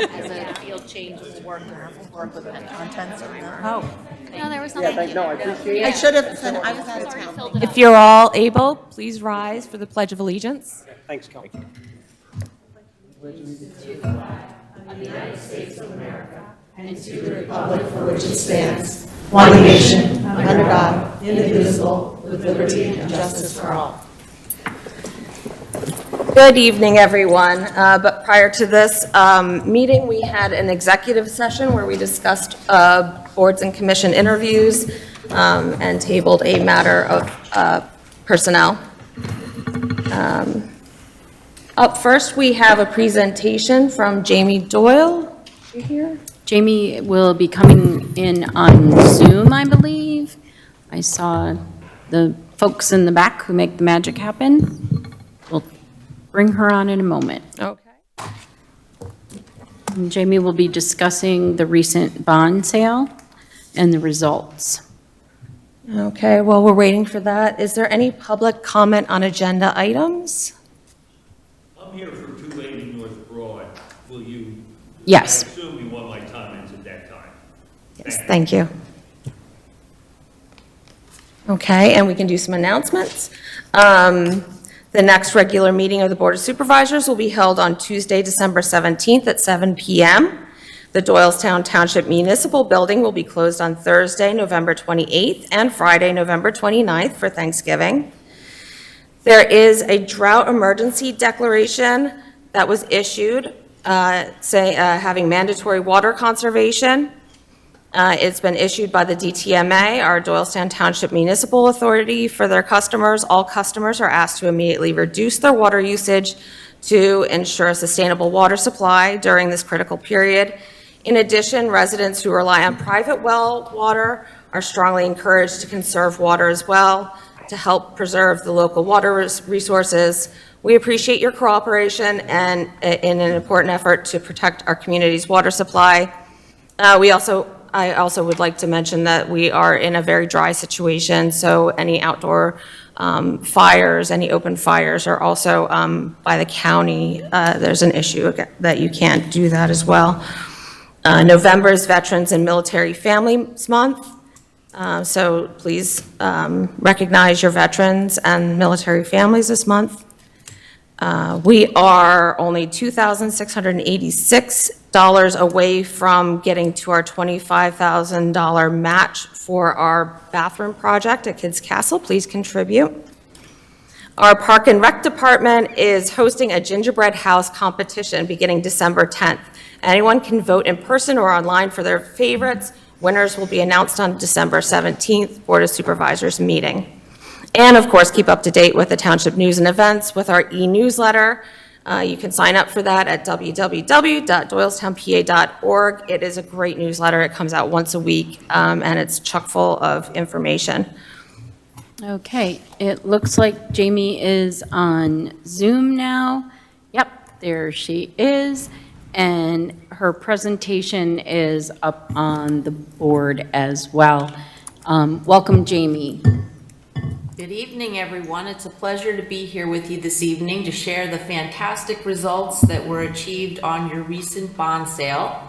As a field change, we'll work with the contents of that. Oh, No, there was Yeah, nothing. no, I appreciate I it. should have said I was out of town. If you're all able, please rise for the Pledge of Allegiance. Thanks, Kelly. Republic for which it stands, one nation, under God, indivisible, with liberty and justice for all. Good evening, everyone. But prior to this meeting, we had an executive session where we discussed boards and commission interviews and tabled a matter of personnel. Up first, we have a presentation from Jamie Doyle. You here? Jamie will be coming in on Zoom, I believe. I saw the folks in the back who make the magic happen. We'll bring her on in a moment. Okay. And Jamie will be discussing the recent bond sale and the results. Okay, while we're waiting for that, is there any public comment on agenda items? I'm here for 280 North Broad. Will you? Yes. I assume you want my comments at that time. Yes, thank you. Okay, and we can do some announcements. The next regular meeting of the Board of Supervisors will be held on Tuesday, December 17th at 7 p.m. The Doylestown Township Municipal Building will be closed on Thursday, November 28th and Friday, November 29th for Thanksgiving. There is a drought emergency declaration that was issued having mandatory water conservation. It's been issued by the DTMA, our Doylestown Township Municipal Authority, for their customers. All customers are asked to immediately reduce their water usage to ensure a sustainable water supply during this critical period. In addition, residents who rely on private well water are strongly encouraged to conserve water as well to help preserve the local water resources. We appreciate your cooperation and in an important effort to protect our community's water supply. I also would like to mention that we are in a very dry situation, so any outdoor fires, any open fires are also by the county. There's an issue that you can't do that as well. November is Veterans and Military Families Month, so please recognize your veterans and military families this month. We are only $2,686 away from getting to our $25,000 match for our bathroom project at Kids Castle. Please contribute. Our Park and Rec Department is hosting a gingerbread house competition beginning December 10th. Anyone can vote in person or online for their favorites. Winners will be announced on December 17th, Board of Supervisors meeting. And of course, keep up to date with the township news and events with our e-newsletter. You can sign up for that at www.doylestownpa.org. It is a great newsletter. It comes out once a week, and it's chock full of information. Okay, it looks like Jamie is on Zoom now. Yep, there she is. And her presentation is up on the board as well. Welcome, Jamie. Good evening, everyone. It's a pleasure to be here with you this evening to share the fantastic results that were achieved on your recent bond sale.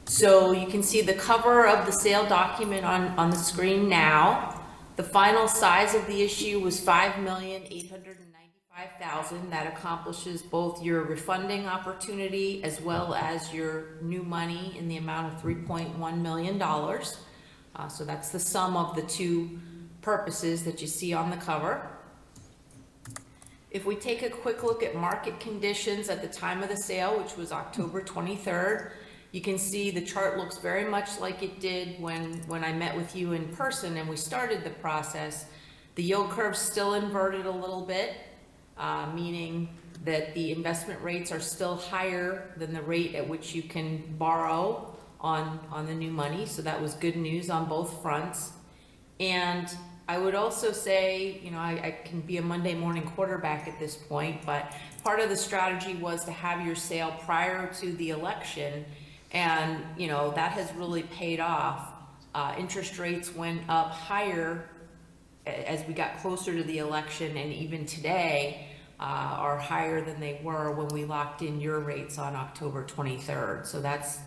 So you can see the cover of the sale document on the screen now. The final size of the issue was $5,895,000. That accomplishes both your refunding opportunity as well as your new money in the amount of $3.1 million. So that's the sum of the two purposes that you see on the cover. If we take a quick look at market conditions at the time of the sale, which was October 23rd, you can see the chart looks very much like it did when I met with you in person and we started the process. The yield curve's still inverted a little bit, meaning that the investment rates are still higher than the rate at which you can borrow on the new money. So that was good news on both fronts. And I would also say, you know, I can be a Monday morning quarterback at this point, but part of the strategy was to have your sale prior to the election. And, you know, that has really paid off. Interest rates went up higher as we got closer to the election, and even today, are higher than they were when we locked in your rates on October 23rd. So that's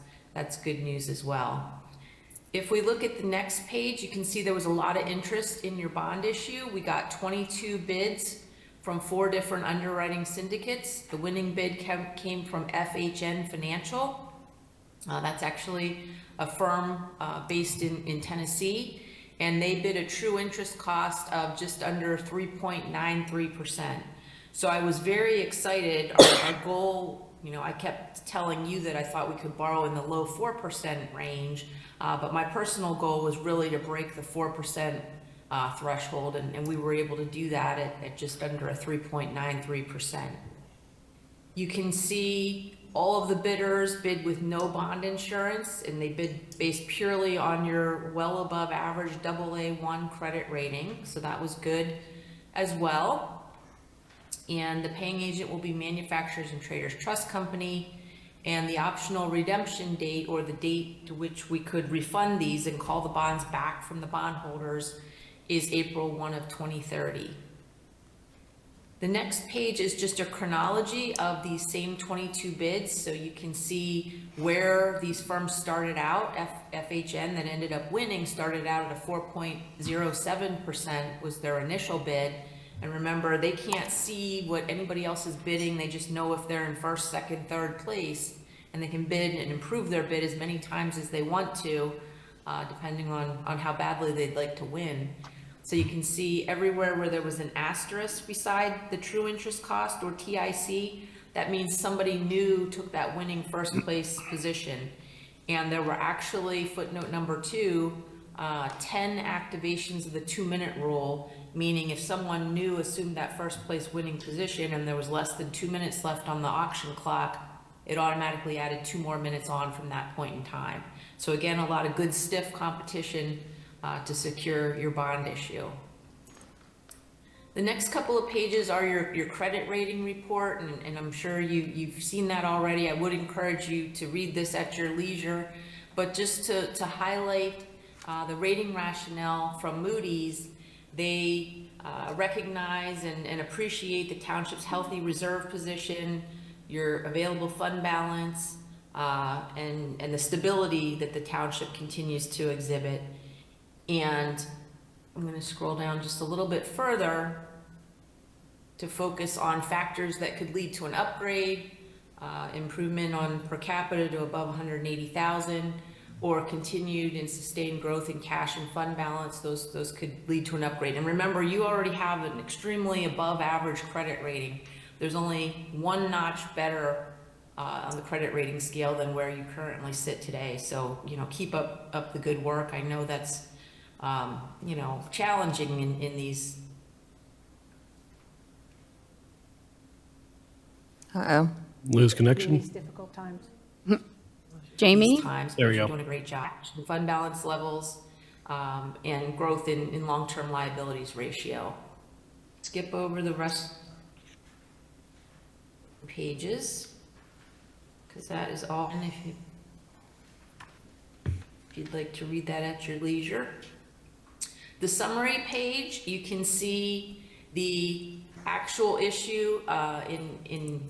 good news as well. If we look at the next page, you can see there was a lot of interest in your bond issue. We got 22 bids from 4 different underwriting syndicates. The winning bid came from FHN Financial. That's actually a firm based in Tennessee, and they bid a true interest cost of just under 3.93%. So I was very excited. Our goal, you know, I kept telling you that I thought we could borrow in the low 4% range, but my personal goal was really to break the 4% threshold, and we were able to do that at just under a 3.93%. You can see all of the bidders bid with no bond insurance, and they bid based purely on your well above average AA1 credit rating, so that was good as well. And the paying agent will be Manufacturers and Traders Trust Company, and the optional redemption date, or the date to which we could refund these and call the bonds back from the bondholders, is April 1 of 2030. The next page is just a chronology of these same 22 bids, so you can see where these firms started out. FHN, that ended up winning, started out at a 4.07% was their initial bid. And remember, they can't see what anybody else is bidding. They just know if they're in first, second, third place, and they can bid and improve their bid as many times as they want to, depending on how badly they'd like to win. So you can see everywhere where there was an asterisk beside the true interest cost, or TIC, that means somebody new took that winning first place position. And there were actually, footnote number 2, 10 activations of the 2-minute rule, meaning if someone new assumed that first place winning position and there was less than 2 minutes left on the auction clock, it automatically added 2 more minutes on from that point in time. So again, a lot of good stiff competition to secure your bond issue. The next couple of pages are your credit rating report, and I'm sure you've seen that already. I would encourage you to read this at your leisure, but just to highlight the rating rationale from Moody's, they recognize and appreciate the township's healthy reserve position, your available fund balance, and the stability that the township continues to exhibit. And I'm going to scroll down just a little bit further to focus on factors that could lead to an upgrade, improvement on per capita to above 180,000, or continued and sustained growth in cash and fund balance. Those could lead to an upgrade. And remember, you already have an extremely above average credit rating. There's only 1 notch better on the credit rating scale than where you currently sit today. So, you know, keep up the good work. I know that's, you know, challenging in these. Uh-oh. Lose connection. These difficult times. Jamie? Times, There but we you're go. doing a great job. Fund balance levels, and growth in long-term liabilities ratio. Skip over the rest pages, because that is all. And if you'd like to read that at your leisure. The summary page, you can see the actual issue in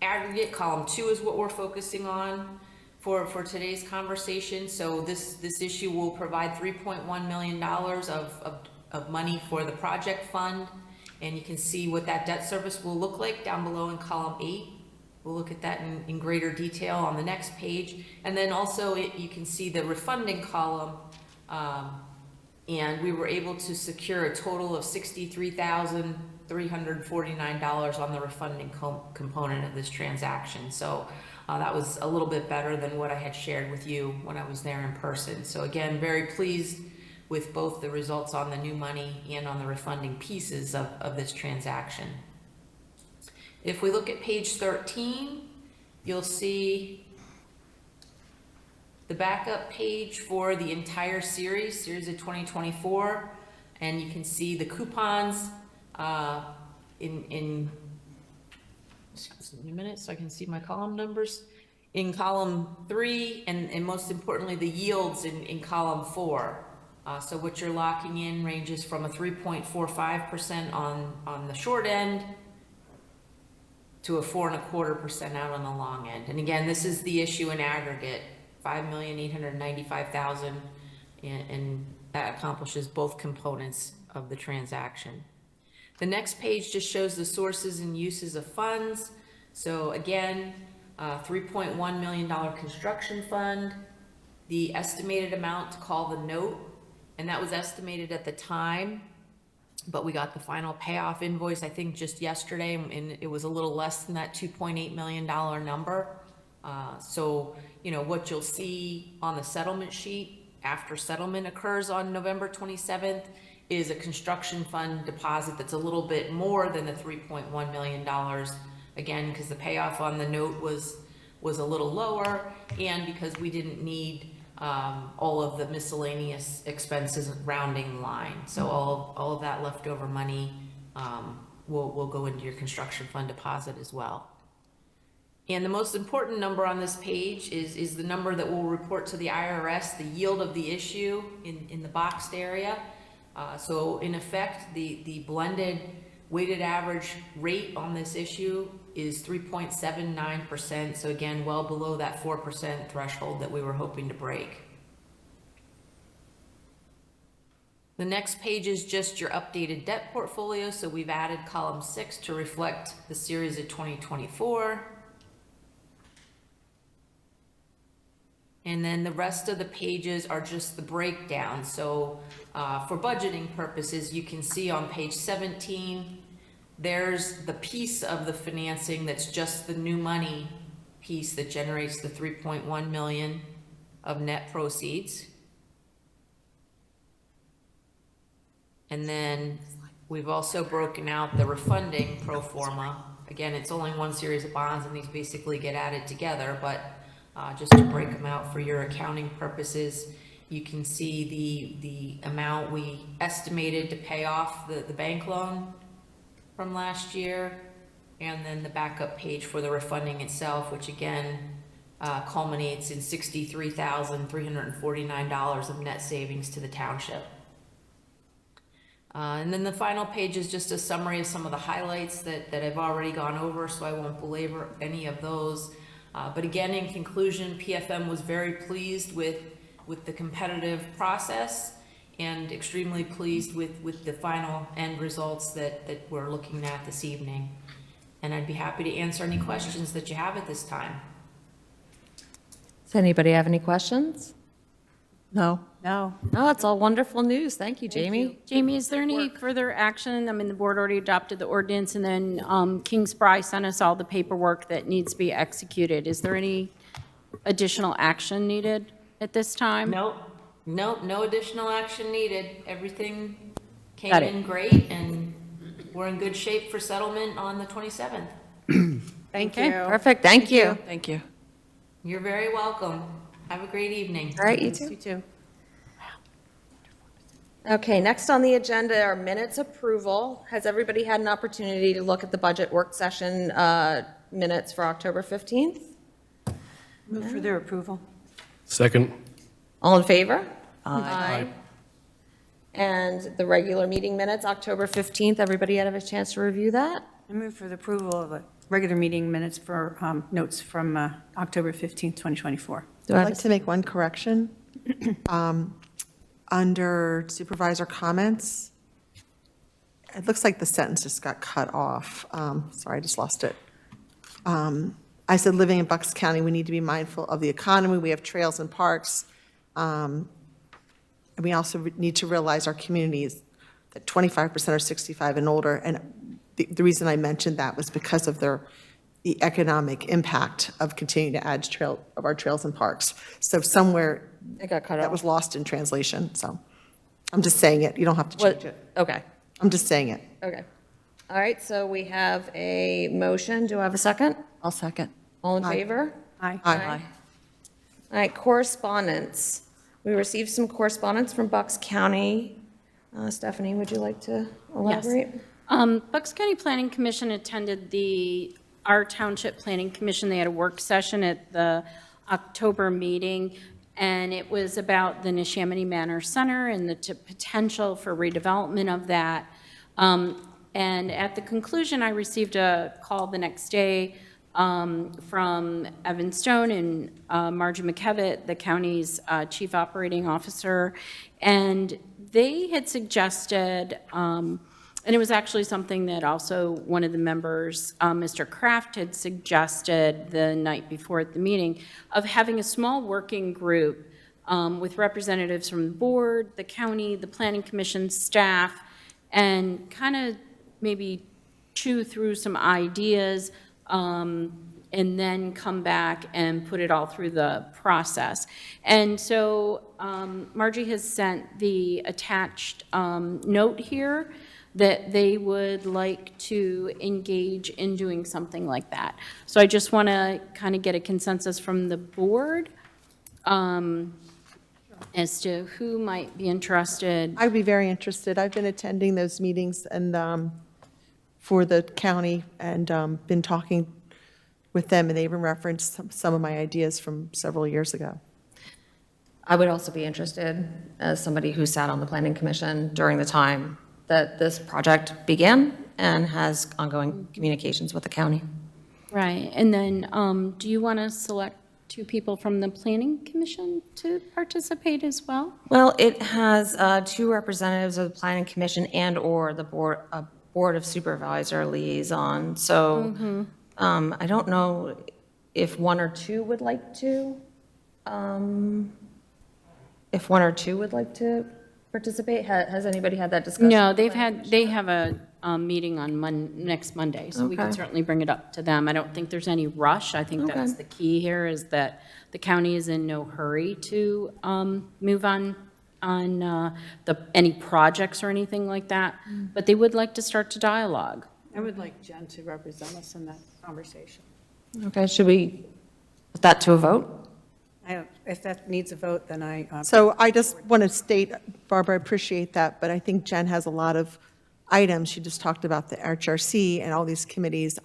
aggregate. Column 2 is what we're focusing on for today's conversation. So this issue will provide $3.1 million of money for the project fund, and you can see what that debt service will look like down below in column 8. We'll look at that in greater detail on the next page. And then also you can see the refunding column, and we were able to secure a total of $63,349 on the refunding component of this transaction. So that was a little bit better than what I had shared with you when I was there in person. So again, very pleased with both the results on the new money and on the refunding pieces of this transaction. If we look at page 13, you'll see the backup page for the entire series of 2024, and you can see the coupons in excuse me a minute so I can see my column numbers. In column 3, and most importantly, the yields in column 4. So what you're locking in ranges from a 3.45% on the short end to a 4.25% out on the long end. And again, this is the issue in aggregate, $5,895,000, and that accomplishes both components of the transaction. The next page just shows the sources and uses of funds. So again, $3.1 million construction fund, the estimated amount to call the note, and that was estimated at the time, but we got the final payoff invoice, I think, just yesterday, and it was a little less than that $2.8 million number. So, you know, what you'll see on the settlement sheet after settlement occurs on November 27th is a construction fund deposit that's a little bit more than the $3.1 million. Again, because the payoff on the note was a little lower, and because we didn't need all of the miscellaneous expenses rounding line. So all of that leftover money will go into your construction fund deposit as well. And the most important number on this page is the number that will report to the IRS, the yield of the issue in the boxed area. So in effect, the blended weighted average rate on this issue is 3.79%. So again, well below that 4% threshold that we were hoping to break. The next page is just your updated debt portfolio. So we've added column 6 to reflect the series of 2024. And then the rest of the pages are just the breakdown. So for budgeting purposes, you can see on page 17, there's the piece of the financing that's just the new money piece that generates the 3.1 million of net proceeds. And then we've also broken out the refunding pro forma. Again, it's only one series of bonds and these basically get added together, but just to break them out for your accounting purposes, you can see the amount we estimated to pay off the bank loan from last year, and then the backup page for the refunding itself, which again culminates in $63,349 of net savings to the township. And then the final page is just a summary of some of the highlights that I've already gone over, so I won't belabor any of those. But again, in conclusion, PFM was very pleased with the competitive process and extremely pleased with the final end results that we're looking at this evening. And I'd be happy to answer any questions that you have at this time. Does anybody have any questions? No. No. No, it's all wonderful news. Thank you, Jamie. Jamie, is there any further action? I mean, the board already adopted the ordinance, and then Kingsbury sent us all the paperwork that needs to be executed. Is there any additional action needed at this time? Nope, no additional action needed. Everything came Got it. in great, and we're in good shape for settlement on the 27th. Thank Okay, you. Perfect, thank you. Thank you. You're very welcome. Have a great evening. All right, you too. You too. Okay, next on the agenda are minutes approval. Has everybody had an opportunity to look at the budget work session minutes for October 15th? Move for their approval. Second. All in favor? Aye. And the regular meeting minutes, October 15th, everybody had a chance to review that? I move for the approval of the regular meeting minutes for notes from October 15th, 2024. Do I I'd have like to make one correction. Under supervisor comments, it looks like the sentence just got cut off. Sorry, I just lost it. I said, living in Bucks County, we need to be mindful of the economy. We have trails and parks. And we also need to realize our communities, that 25% are 65 and older. And the reason I mentioned that was because of the economic impact of continuing to add our trails and parks. So somewhere It got cut that off. was lost in translation, so I'm just saying it. You don't have to change it. Okay, I'm just saying it. okay. All right, so we have a motion. Do I have a second? I'll second. All in favor? Aye. Aye. All right, correspondence. We received some correspondence from Bucks County. Stephanie, would you like to elaborate? Bucks County Planning Commission attended our Township Planning Commission. They had a work session at the October meeting, and it was about the Neshaminy Manor Center and the potential for redevelopment of that. And at the conclusion, I received a call the next day from Evan Stone and Margie McKevitt, the county's chief operating officer, and they had suggested, and it was actually something that also one of the members, Mr. Kraft, had suggested the night before at the meeting, of having a small working group with representatives from the board, the county, the planning commission staff, and kind of maybe chew through some ideas, and then come back and put it all through the process. And so Margie has sent the attached note here that they would like to engage in doing something like that. So I just want to kind of get a consensus from the board as to who might be interested. I'd be very interested. I've been attending those meetings and for the county and been talking with them, and they even referenced some of my ideas from several years ago. I would also be interested, as somebody who sat on the planning commission during the time that this project began and has ongoing communications with the county. Right, and then do you want to select 2 people from the planning commission to participate as well? Well, it has 2 representatives of the planning commission and/or the board of supervisor liaison. So I don't know if 1 or 2 would like to. If 1 or 2 would like to participate, has anybody had that discussion? No, they have a meeting on next Monday, so we can Okay. certainly bring it up to them. I don't think there's any rush. I think that's the key here, is that the county is in no hurry to move on any projects or anything like that, but they would like to start to dialogue. I would like Jen to represent us in that conversation. Okay, should we put that to a vote? If that needs a vote, then So I just want to state, Barbara, I appreciate that, but I think Jen has a lot of items. She just talked about the HRC and all these committees.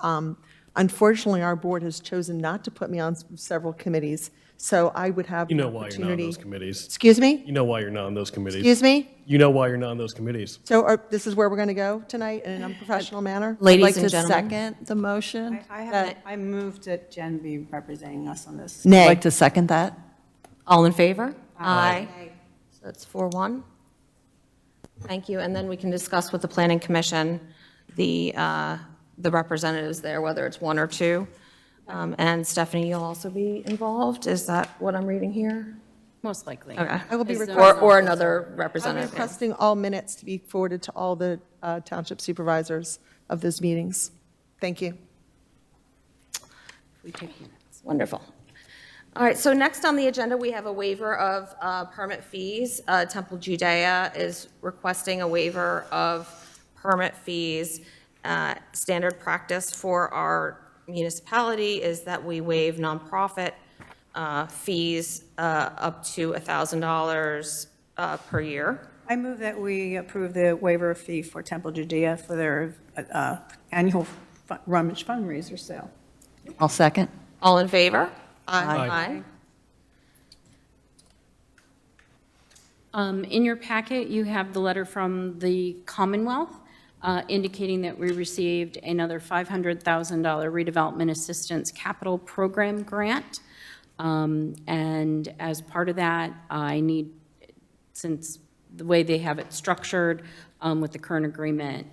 Unfortunately, our board has chosen not to put me on several committees, so I would have You the know why you're not on opportunity. those committees. Excuse me? You know why you're not on those committees. Excuse me? You know why you're not on those committees. So this is where we're going to go tonight in an unprofessional manner? Ladies and gentlemen. I'd like to second the motion. I moved that Jen be representing us on this. Nay. I'd like to second that. All in favor? Aye. So that's 4-1. Thank you, and then we can discuss with the planning commission the representatives there, whether it's 1 or 2. And Stephanie, you'll also be involved, is that what I'm reading here? Most likely. Okay. I will be Is the- requesting. Or another I'm representative. requesting all minutes to be forwarded to all the township supervisors of those meetings. Thank you. We take minutes. Wonderful. All right, so next on the agenda, we have a waiver of permit fees. Temple Judea is requesting a waiver of permit fees. Standard practice for our municipality is that we waive nonprofit fees up to $1,000 per year. I move that we approve the waiver of fee for Temple Judea for their annual rummage fundraiser sale. I'll second. All in favor? Aye. In your packet, you have the letter from the Commonwealth indicating that we received another $500,000 redevelopment assistance capital program grant. And as part of that, I need, since the way they have it structured with the current agreement,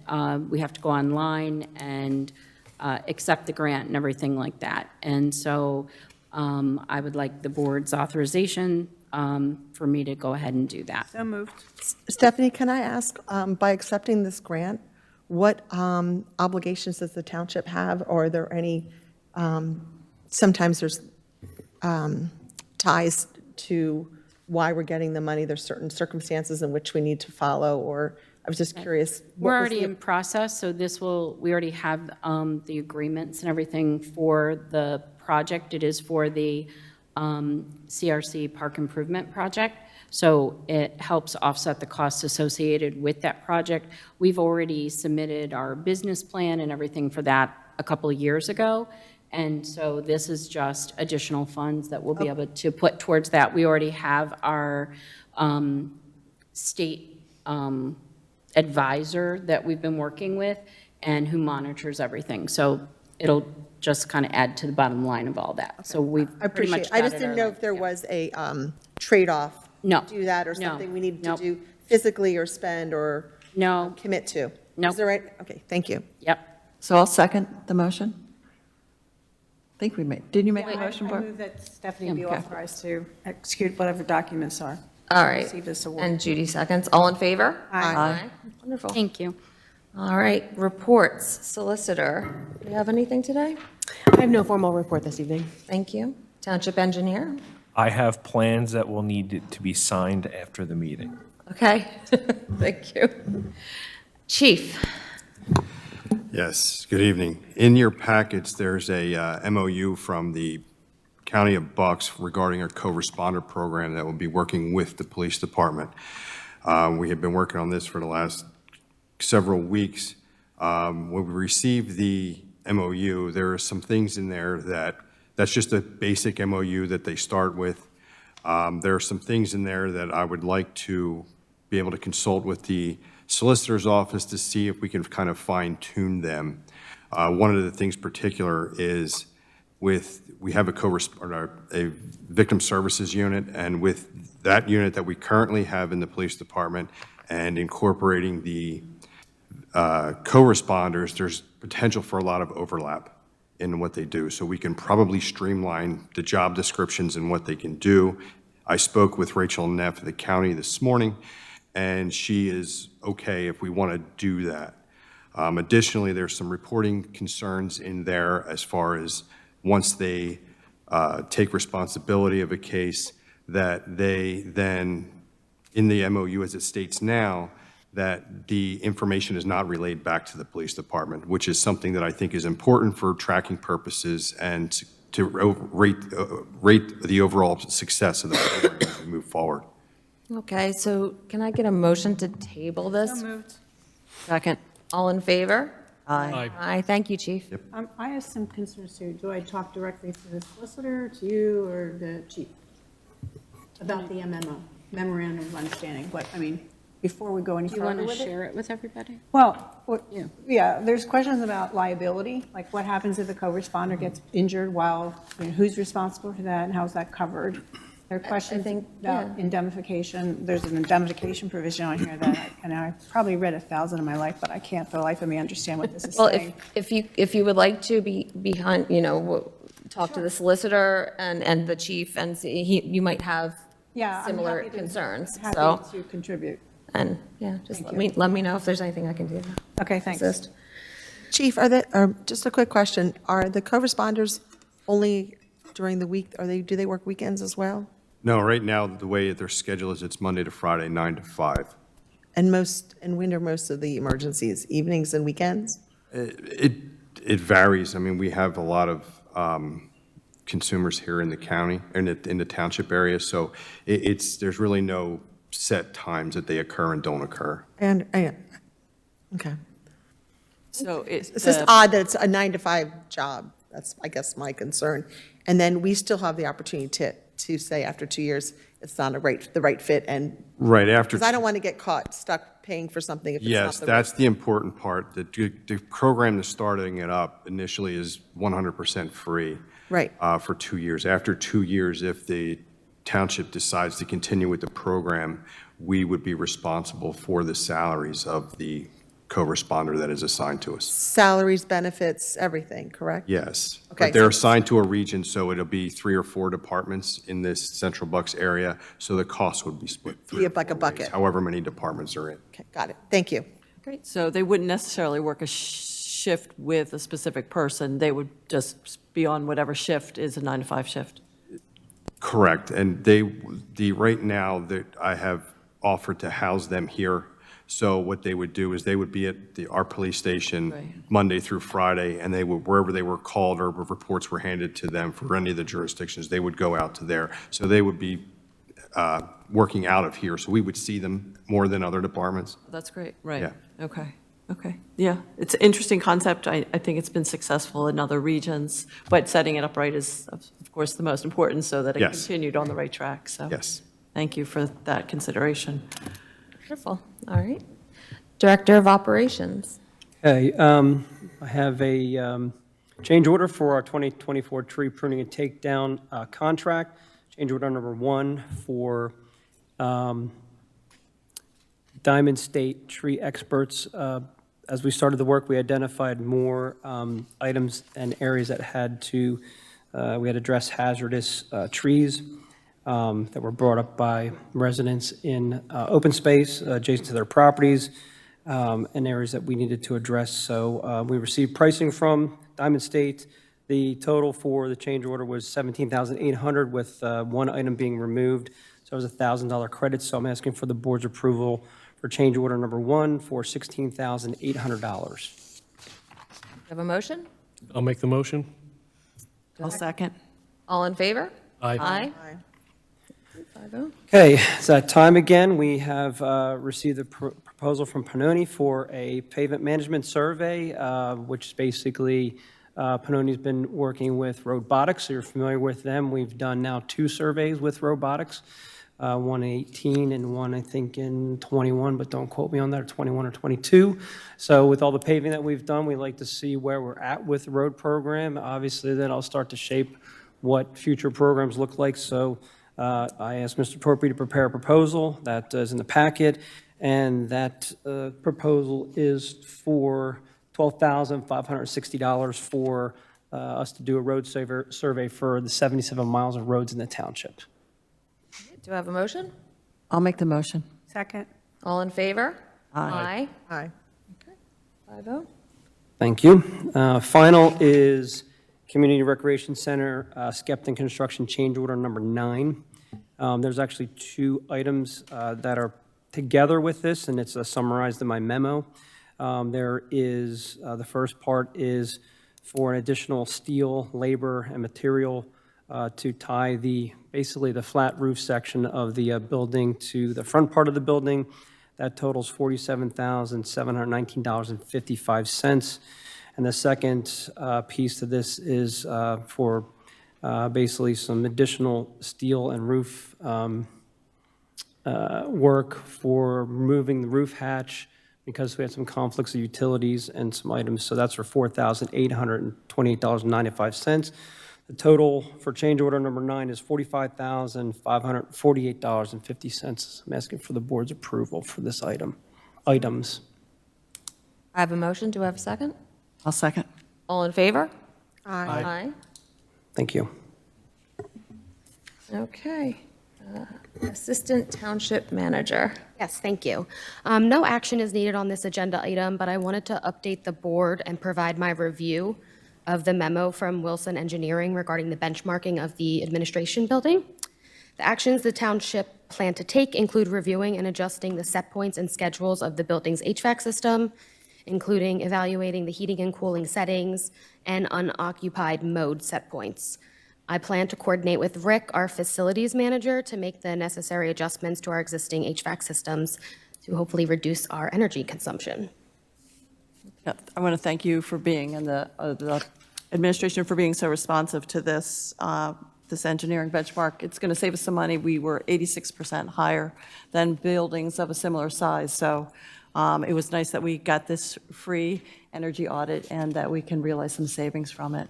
we have to go online and accept the grant and everything like that. And so I would like the board's authorization for me to go ahead and do that. So moved. Stephanie, can I ask, by accepting this grant, what obligations does the township have? Or are there any, sometimes there's ties to why we're getting the money. There's certain circumstances in which we need to follow, or I was just curious. We're what was already the- in process, so we already have the agreements and everything for the project. It is for the CRC Park Improvement Project, so it helps offset the costs associated with that project. We've already submitted our business plan and everything for that a couple of years ago, and so this is just additional funds that we'll be able to put towards that. We already have our state advisor that we've been working with, and who monitors everything. So it'll just kind of add to the bottom line of all that. So we've I pretty much appreciate it. I just dotted our didn't know lines, if there yeah. was a trade-off. No. to Do that, or No. something we needed to Nope. do physically or spend or No, commit to. No. Is that right? Okay, thank you. yep. So I'll second the motion. I think we made, didn't you make a motion, I Barb? move that Stephanie be Okay. authorized to execute whatever documents are. All right. Receive this award. And Judy seconds. All in favor? Aye. Wonderful. Thank you. All right, reports. Solicitor, do you have anything today? I have no formal report this evening. Thank you. Township engineer? I have plans that will need to be signed after the meeting. Okay, thank you. Chief? Yes, good evening. In your packets, there's a MOU from the County of Bucks regarding a co-responder program that will be working with the police department. We have been working on this for the last several weeks. When we received the MOU, there are some things in there that's just a basic MOU that they start with. There are some things in there that I would like to be able to consult with the solicitor's office to see if we can kind of fine tune them. One of the things particular is we have a victim services unit, and with that unit that we currently have in the police department and incorporating the co-responders, there's potential for a lot of overlap in what they do. So we can probably streamline the job descriptions and what they can do. I spoke with Rachel Neff of the county this morning, and she is okay if we want to do that. Additionally, there's some reporting concerns in there as far as once they take responsibility of a case, that they then, in the MOU as it states now, that the information is not relayed back to the police department, which is something that I think is important for tracking purposes and to rate the overall success of the program as we move forward. Okay, so can I get a motion to table this? Second. All in favor? Aye. Aye, thank you, Chief. I have some concerns too. Do I talk directly to the solicitor, to you, or the chief? About the MMO, memorandum of understanding, before we go any Do you want further to with it? share it with everybody? Well, Yeah. yeah, there's questions about liability, like what happens if a co-responder gets injured while, who's responsible for that and how's that covered? There are questions think, about yeah. indemnification. There's an indemnification provision on here that, and I've probably read 1,000 in my life, but I can't for the life of me understand what this is Well, saying. if you would like to be behind, talk to the solicitor and the chief, and see, you might have Yeah, I'm similar happy to- concerns, Happy so, to contribute. and, yeah, just let me know if there's anything I can do to Okay, thanks. assist. Chief, just a quick question, are the co-responders only during the week, do they work weekends as well? No, right now, the way their schedule is, it's Monday to Friday, 9 to 5. And when are most of the emergencies, evenings and weekends? It varies. I mean, we have a lot of consumers here in the county, in the township area, so there's really no set times that they occur and don't occur. And, okay. So It's just odd that it's a 9 to 5 job. That's, I guess, my concern. And then we still have the opportunity to say after 2 years, it's not the right fit, and, Right after. because I don't want to get caught stuck paying for something if it's not Yes, the that's the important part. The program that's starting it up initially is 100% free. Right. For 2 years. After 2 years, if the township decides to continue with the program, we would be responsible for the salaries of the co-responder that is assigned to us. Salaries, benefits, everything, correct? Yes. Okay. But they're assigned to a region, so it'll be 3 or 4 departments in this Central Bucks area, so the cost would be split Be 3 like a bucket. however many departments are in. Okay, got it. Thank you. So they wouldn't necessarily work a shift with a specific person. They would just be on whatever shift is a 9 to 5 shift. Correct, and right now, that I have offered to house them here. So what they would do is they would be at our police station Right. Monday through Friday, and they would, wherever they were called or reports were handed to them for any of the jurisdictions, they would go out to there. So they would be working out of here, so we would see them more than other departments. That's great, right. Yeah. Okay. Yeah, it's an interesting concept. I think it's been successful in other regions, but setting it up right is, of course, the most important so that it Yes. continued on the right track. So Yes. thank you for that consideration. Wonderful, all right. Director of Operations. Okay, I have a change order for our 2024 tree pruning and takedown contract. Change order number 1 for Diamond State Tree Experts. As we started the work, we identified more items and areas that we had addressed hazardous trees that were brought up by residents in open space adjacent to their properties, and areas that we needed to address. So we received pricing from Diamond State. The total for the change order was $17,800 with one item being removed. So it was a $1,000 credit. So I'm asking for the board's approval for change order number 1 for $16,800. Have a motion? I'll make the motion. I'll second. All in favor? Aye. Aye. Aye. 5-0. Okay, it's that time again. We have received a proposal from Pannoni for a pavement management survey, which is basically Pannoni's been working with Robotics, so you're familiar with them. We've done now 2 surveys with Robotics, one in 18 and one, I think, in 21, but don't quote me on that, or 21 or 22. So with all the paving that we've done, we'd like to see where we're at with the road program. Obviously, then I'll start to shape what future programs look like. So I asked Mr. Torpy to prepare a proposal that is in the packet, and that proposal is for $12,560 for us to do a road survey for the 77 miles of roads in the township. Do I have a motion? I'll make the motion. Second. All in favor? Aye. Aye. 5-0. Thank you. Final is Community Recreation Center, Skepton Construction Change Order number 9. There's actually 2 items that are together with this, and it's summarized in my memo. There is, the first part is for an additional steel, labor, and material to tie basically the flat roof section of the building to the front part of the building. That totals $47,719.55. And the second piece to this is for basically some additional steel and roof work for removing the roof hatch because we had some conflicts of utilities and some items. So that's for $4,828.95. The total for change order number 9 is $45,548.50. I'm asking for the board's approval for this items. I have a motion. Do I have a second? I'll second. All in favor? Aye. Aye. Thank you. Okay. Assistant Township Manager. Yes, thank you. No action is needed on this agenda item, but I wanted to update the board and provide my review of the memo from Wilson Engineering regarding the benchmarking of the administration building. The actions the township plan to take include reviewing and adjusting the set points and schedules of the building's HVAC system, including evaluating the heating and cooling settings and unoccupied mode set points. I plan to coordinate with Rick, our facilities manager, to make the necessary adjustments to our existing HVAC systems to hopefully reduce our energy consumption. Yeah, I want to thank you for being, and the administration for being so responsive to this, this engineering benchmark. It's going to save us some money. We were 86% higher than buildings of a similar size. So it was nice that we got this free energy audit and that we can realize some savings from it.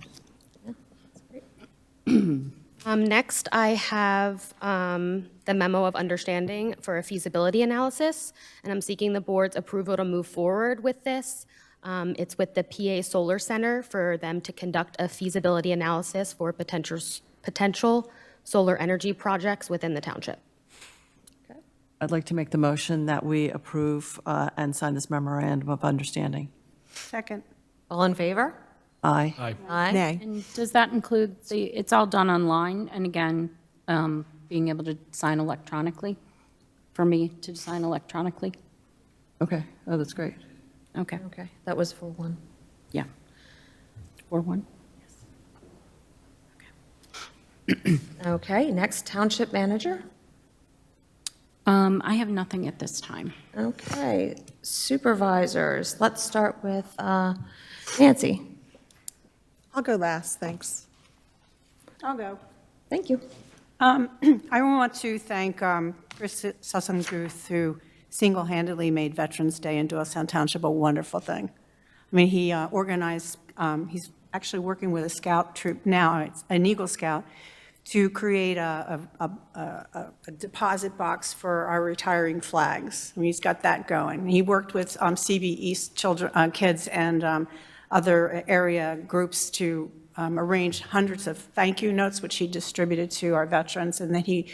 Next, I have the memo of understanding for a feasibility analysis, and I'm seeking the board's approval to move forward with this. It's with the PA Solar Center for them to conduct a feasibility analysis for potential solar energy projects within the township. I'd like to make the motion that we approve and sign this memorandum of understanding. Second. All in favor? Aye. Aye. Aye. Nay. And does that include it's all done online, and again, being able to sign electronically, for me to sign electronically? Okay. Oh, that's great. Okay, Okay, that was for 1. yeah. Or 1? Okay, next, Township Manager. I have nothing at this time. Okay, Supervisors. Let's start with Nancy. I'll go last, thanks. I'll go. Thank you. I want to thank Chris Sussenguth, who single-handedly made Veterans Day in Doylestown Township a wonderful thing. I mean, he organized, he's actually working with a scout troop now, it's an Eagle Scout, to create a deposit box for our retiring flags. I mean, he's got that going. He worked with CB East children, kids and other area groups to arrange hundreds of thank you notes, which he distributed to our veterans, and then he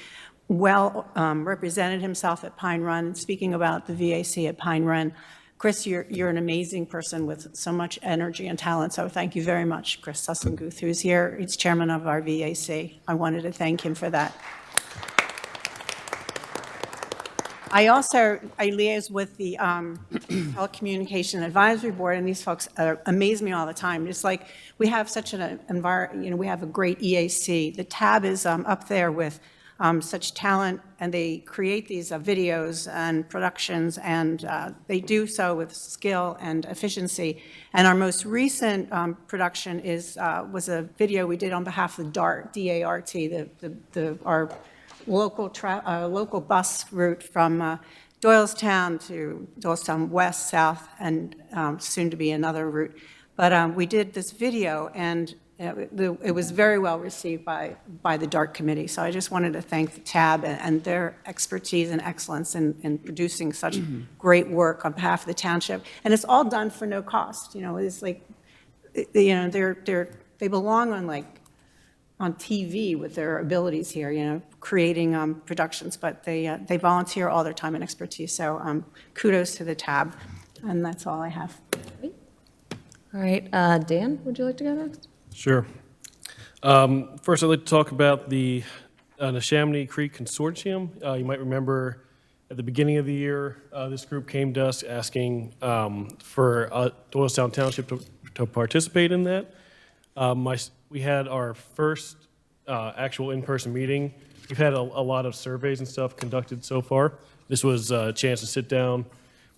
represented himself at Pine Run. Speaking about the VAC at Pine Run, Chris, you're an amazing person with so much energy and talent, so thank you very much, Chris Sussenguth, who's here. He's chairman of our VAC. I wanted to thank him for that. I liaise with the Telecommunication Advisory Board, and these folks amaze me all the time. It's like we have such an environment, we have a great EAC. The tab is up there with such talent, and they create these videos and productions, and they do so with skill and efficiency. And our most recent production was a video we did on behalf of DART, D-A-R-T, our local bus route from Doylestown to Doylestown West, South, and soon to be another route. But we did this video, and it was very well received by the DART committee. So I just wanted to thank the TAB and their expertise and excellence in producing such great work on behalf of the township. And it's all done for no cost. It's like, they belong on TV with their abilities here, creating productions, but they volunteer all their time and expertise. So kudos to the TAB, and that's all I have. All right, Dan, would you like to go next? Sure. First, I'd like to talk about the Neshaminy Creek Consortium. You might remember at the beginning of the year, this group came to us asking for Doylestown Township to participate in that. We had our first actual in-person meeting. We've had a lot of surveys and stuff conducted so far. This was a chance to sit down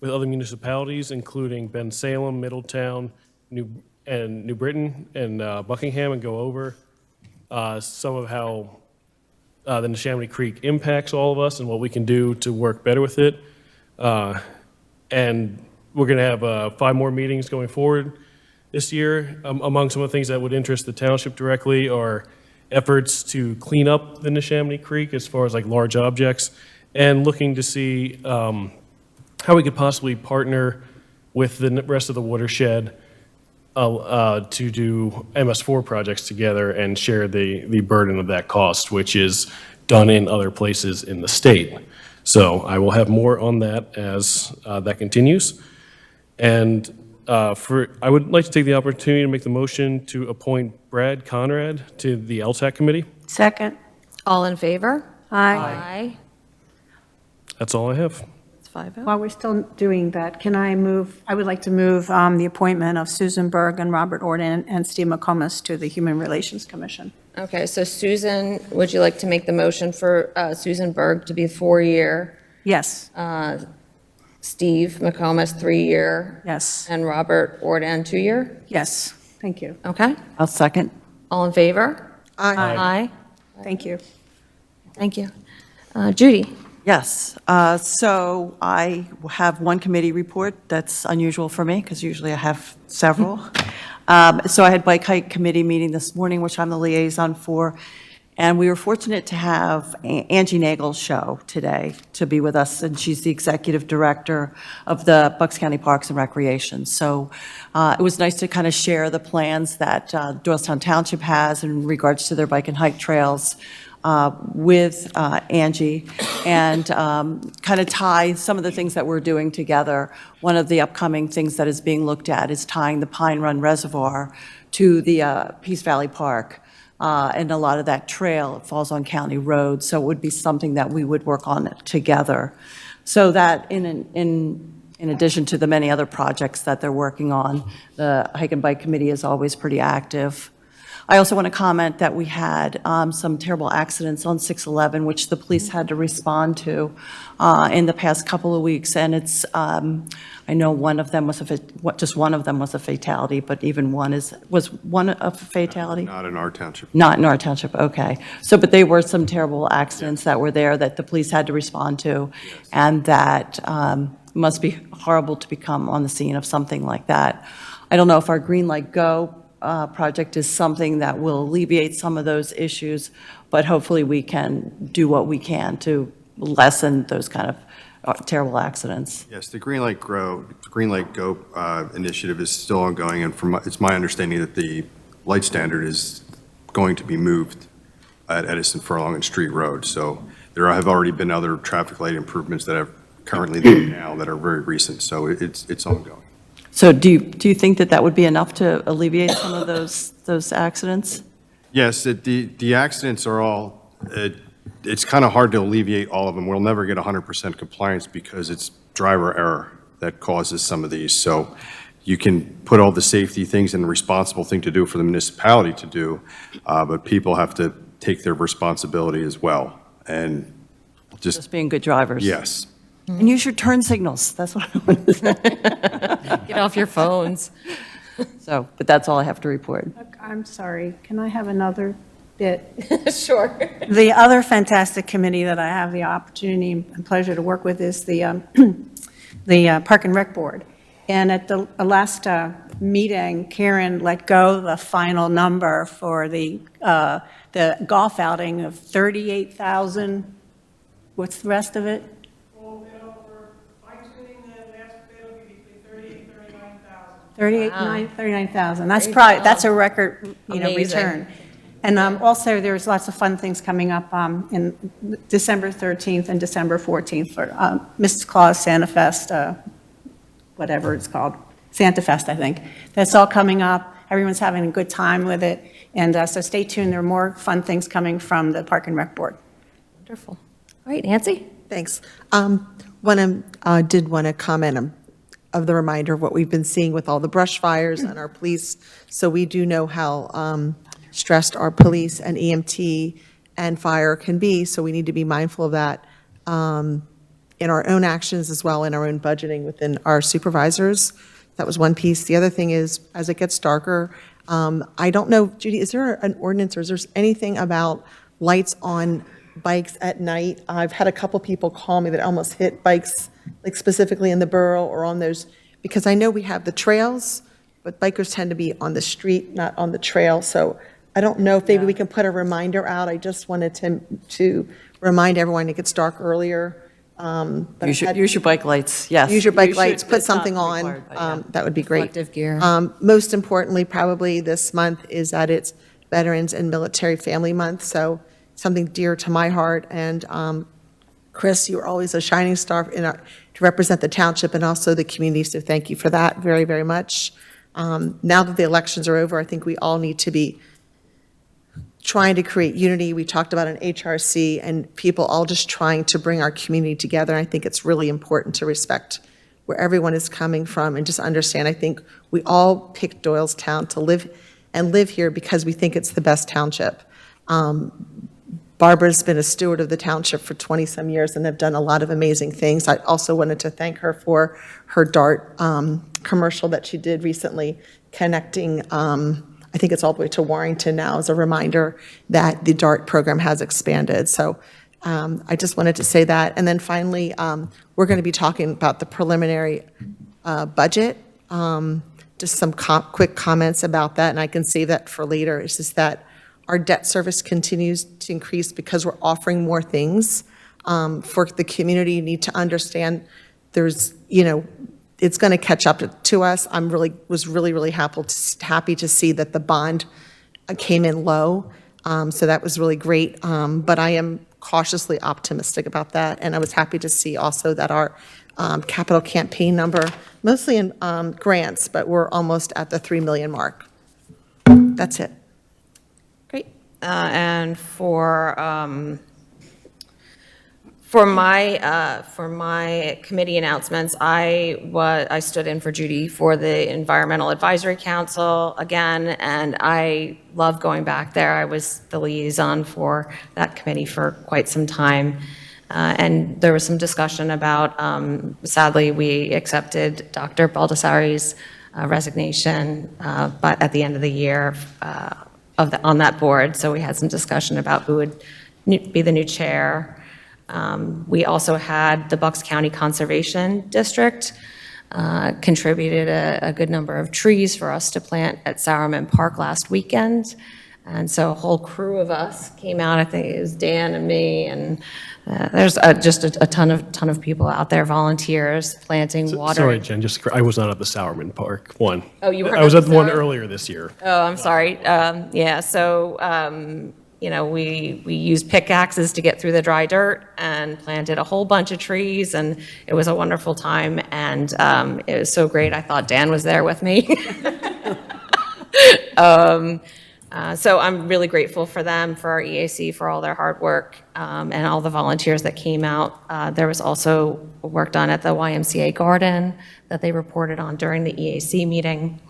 with other municipalities, including Bensalem, Middletown, New Britain, and Buckingham, and go over some of how the Neshaminy Creek impacts all of us and what we can do to work better with it. And we're going to have 5 more meetings going forward this year. Among some of the things that would interest the township directly are efforts to clean up the Neshaminy Creek as far as large objects, and looking to see how we could possibly partner with the rest of the watershed to do MS4 projects together and share the burden of that cost, which is done in other places in the state. So I will have more on that as that continues. And I would like to take the opportunity to make the motion to appoint Brad Conrad to the LTAC committee. Second. All in favor? Aye. That's all I have. It's 5-0. While we're still doing that, I would like to move the appointment of Susan Berg and Robert Orden and Steve McComas to the Human Relations Commission. Okay, so Susan, would you like to make the motion for Susan Berg to be 4-year? Yes. Steve McComas, 3-year? Yes. And Robert Orden, 2-year? Yes. Thank you. Okay. I'll second. All in favor? Aye. Aye. Thank you. Thank you. Judy? Yes, so I have one committee report. That's unusual for me, because usually I have several. So I had Bike Hike Committee meeting this morning, which I'm the liaison for, and we were fortunate to have Angie Nagel's show today to be with us, and she's the executive director of the Bucks County Parks and Recreation. So it was nice to kind of share the plans that Doylestown Township has in regards to their bike and hike trails with Angie, and kind of tie some of the things that we're doing together. One of the upcoming things that is being looked at is tying the Pine Run Reservoir to the Peace Valley Park. And a lot of that trail falls on county roads, so it would be something that we would work on together. So that in addition to the many other projects that they're working on, the Hike and Bike Committee is always pretty active. I also want to comment that we had some terrible accidents on 611, which the police had to respond to in the past couple of weeks. And it's, I know one of them was just one of them was a fatality, but even was one a fatality? Not in our township. Not in our township, okay. So, but they were some terrible accidents that were there that the police had to respond to, and that must be horrible to become on the scene of something like that. I don't know if our Green Light Go project is something that will alleviate some of those issues, but hopefully we can do what we can to lessen those kind of terrible accidents. Yes, the Green Light Go initiative is still ongoing, and it's my understanding that the light standard is going to be moved at Edison, Furlong, and Street Road. So there have already been other traffic light improvements that are currently there now that are very recent, so it's ongoing. So do you think that that would be enough to alleviate some of those accidents? Yes, the accidents are all, it's kind of hard to alleviate all of them. We'll never get 100% compliance because it's driver error that causes some of these. So you can put all the safety things and the responsible thing to do for the municipality to do, but people have to take their responsibility as well. And Just being good drivers? yes. And use your turn signals, that's what I want to say. Get off your phones. So, but that's all I have to report. I'm sorry, can I have another bit? Sure. The other fantastic committee that I have the opportunity and pleasure to work with is the Park and Rec Board. And at the last meeting, Karen let go the final number for the golf outing of 38,000. What's the rest of it? Well, we're fine-tuning the last bid will be between 38,000 and 39,000. 39,000. That's Great probably, job. that's a record, Amazing. return. And also, there's lots of fun things coming up in December 13th and December 14th for Mrs. Claus Santa Fest, whatever it's called, Santa Fest, I think. That's all coming up. Everyone's having a good time with it. And so stay tuned. There are more fun things coming from the Park and Rec Board. Wonderful. All right, Nancy? Thanks. Did want to comment of the reminder of what we've been seeing with all the brush fires and our police. So we do know how stressed our police and EMT and fire can be, so we need to be mindful of that in our own actions as well, in our own budgeting within our supervisors. That was one piece. The other thing is, as it gets darker, I don't know, Judy, is there an ordinance or is there anything about lights on bikes at night? I've had a couple people call me that almost hit bikes, like specifically in the borough or on those, because I know we have the trails, but bikers tend to be on the street, not on the trail. So I don't know if maybe we can put a reminder out. I just wanted to remind everyone it gets dark earlier. But Use your bike lights, yes. Use your bike You should. lights, put It's not something on, required, but yeah. that would be great. Reflective gear. Most importantly, probably this month is that it's Veterans and Military Family Month, so something dear to my heart. And Chris, you are always a shining star to represent the township and also the community, so thank you for that very, very much. Now that the elections are over, I think we all need to be trying to create unity. We talked about an HRC and people all just trying to bring our community together. I think it's really important to respect where everyone is coming from and just understand. I think we all picked Doylestown to live here because we think it's the best township. Barbara's been a steward of the township for 20-some years and have done a lot of amazing things. I also wanted to thank her for her DART commercial that she did recently, connecting I think it's all the way to Warrington now, as a reminder that the DART program has expanded. So I just wanted to say that. And then finally, we're going to be talking about the preliminary budget. Just some quick comments about that, and I can save that for later. It's just that our debt service continues to increase because we're offering more things. For the community, you need to understand there's, it's going to catch up to us. Was really happy to see that the bond came in low. So that was really great. But I am cautiously optimistic about that. And I was happy to see also that our capital campaign number, mostly in grants, but we're almost at the 3 million mark. That's it. Great. And for my committee announcements, I stood in for Judy for the Environmental Advisory Council again, and I love going back there. I was the liaison for that committee for quite some time. And there was some discussion about, sadly, we accepted Dr. Baldessari's resignation, but at the end of the year on that board. So we had some discussion about who would be the new chair. We also had the Bucks County Conservation District contributed a good number of trees for us to plant at Sowerman Park last weekend. And so a whole crew of us came out. I think it was Dan and me, and there's just a ton of people out there, volunteers, planting, watering. Sorry, Jen, I was not at the Sowerman Park one. Oh, you weren't I was at at the the one Sowerman? earlier this year. Oh, I'm sorry. Yeah, so, we used pickaxes to get through the dry dirt and planted a whole bunch of trees, and it was a wonderful time, and it was so great. I thought Dan was there with me. So I'm really grateful for them, for our EAC, for all their hard work, and all the volunteers that came out. There was also work done at the YMCA garden that they reported on during the EAC meeting.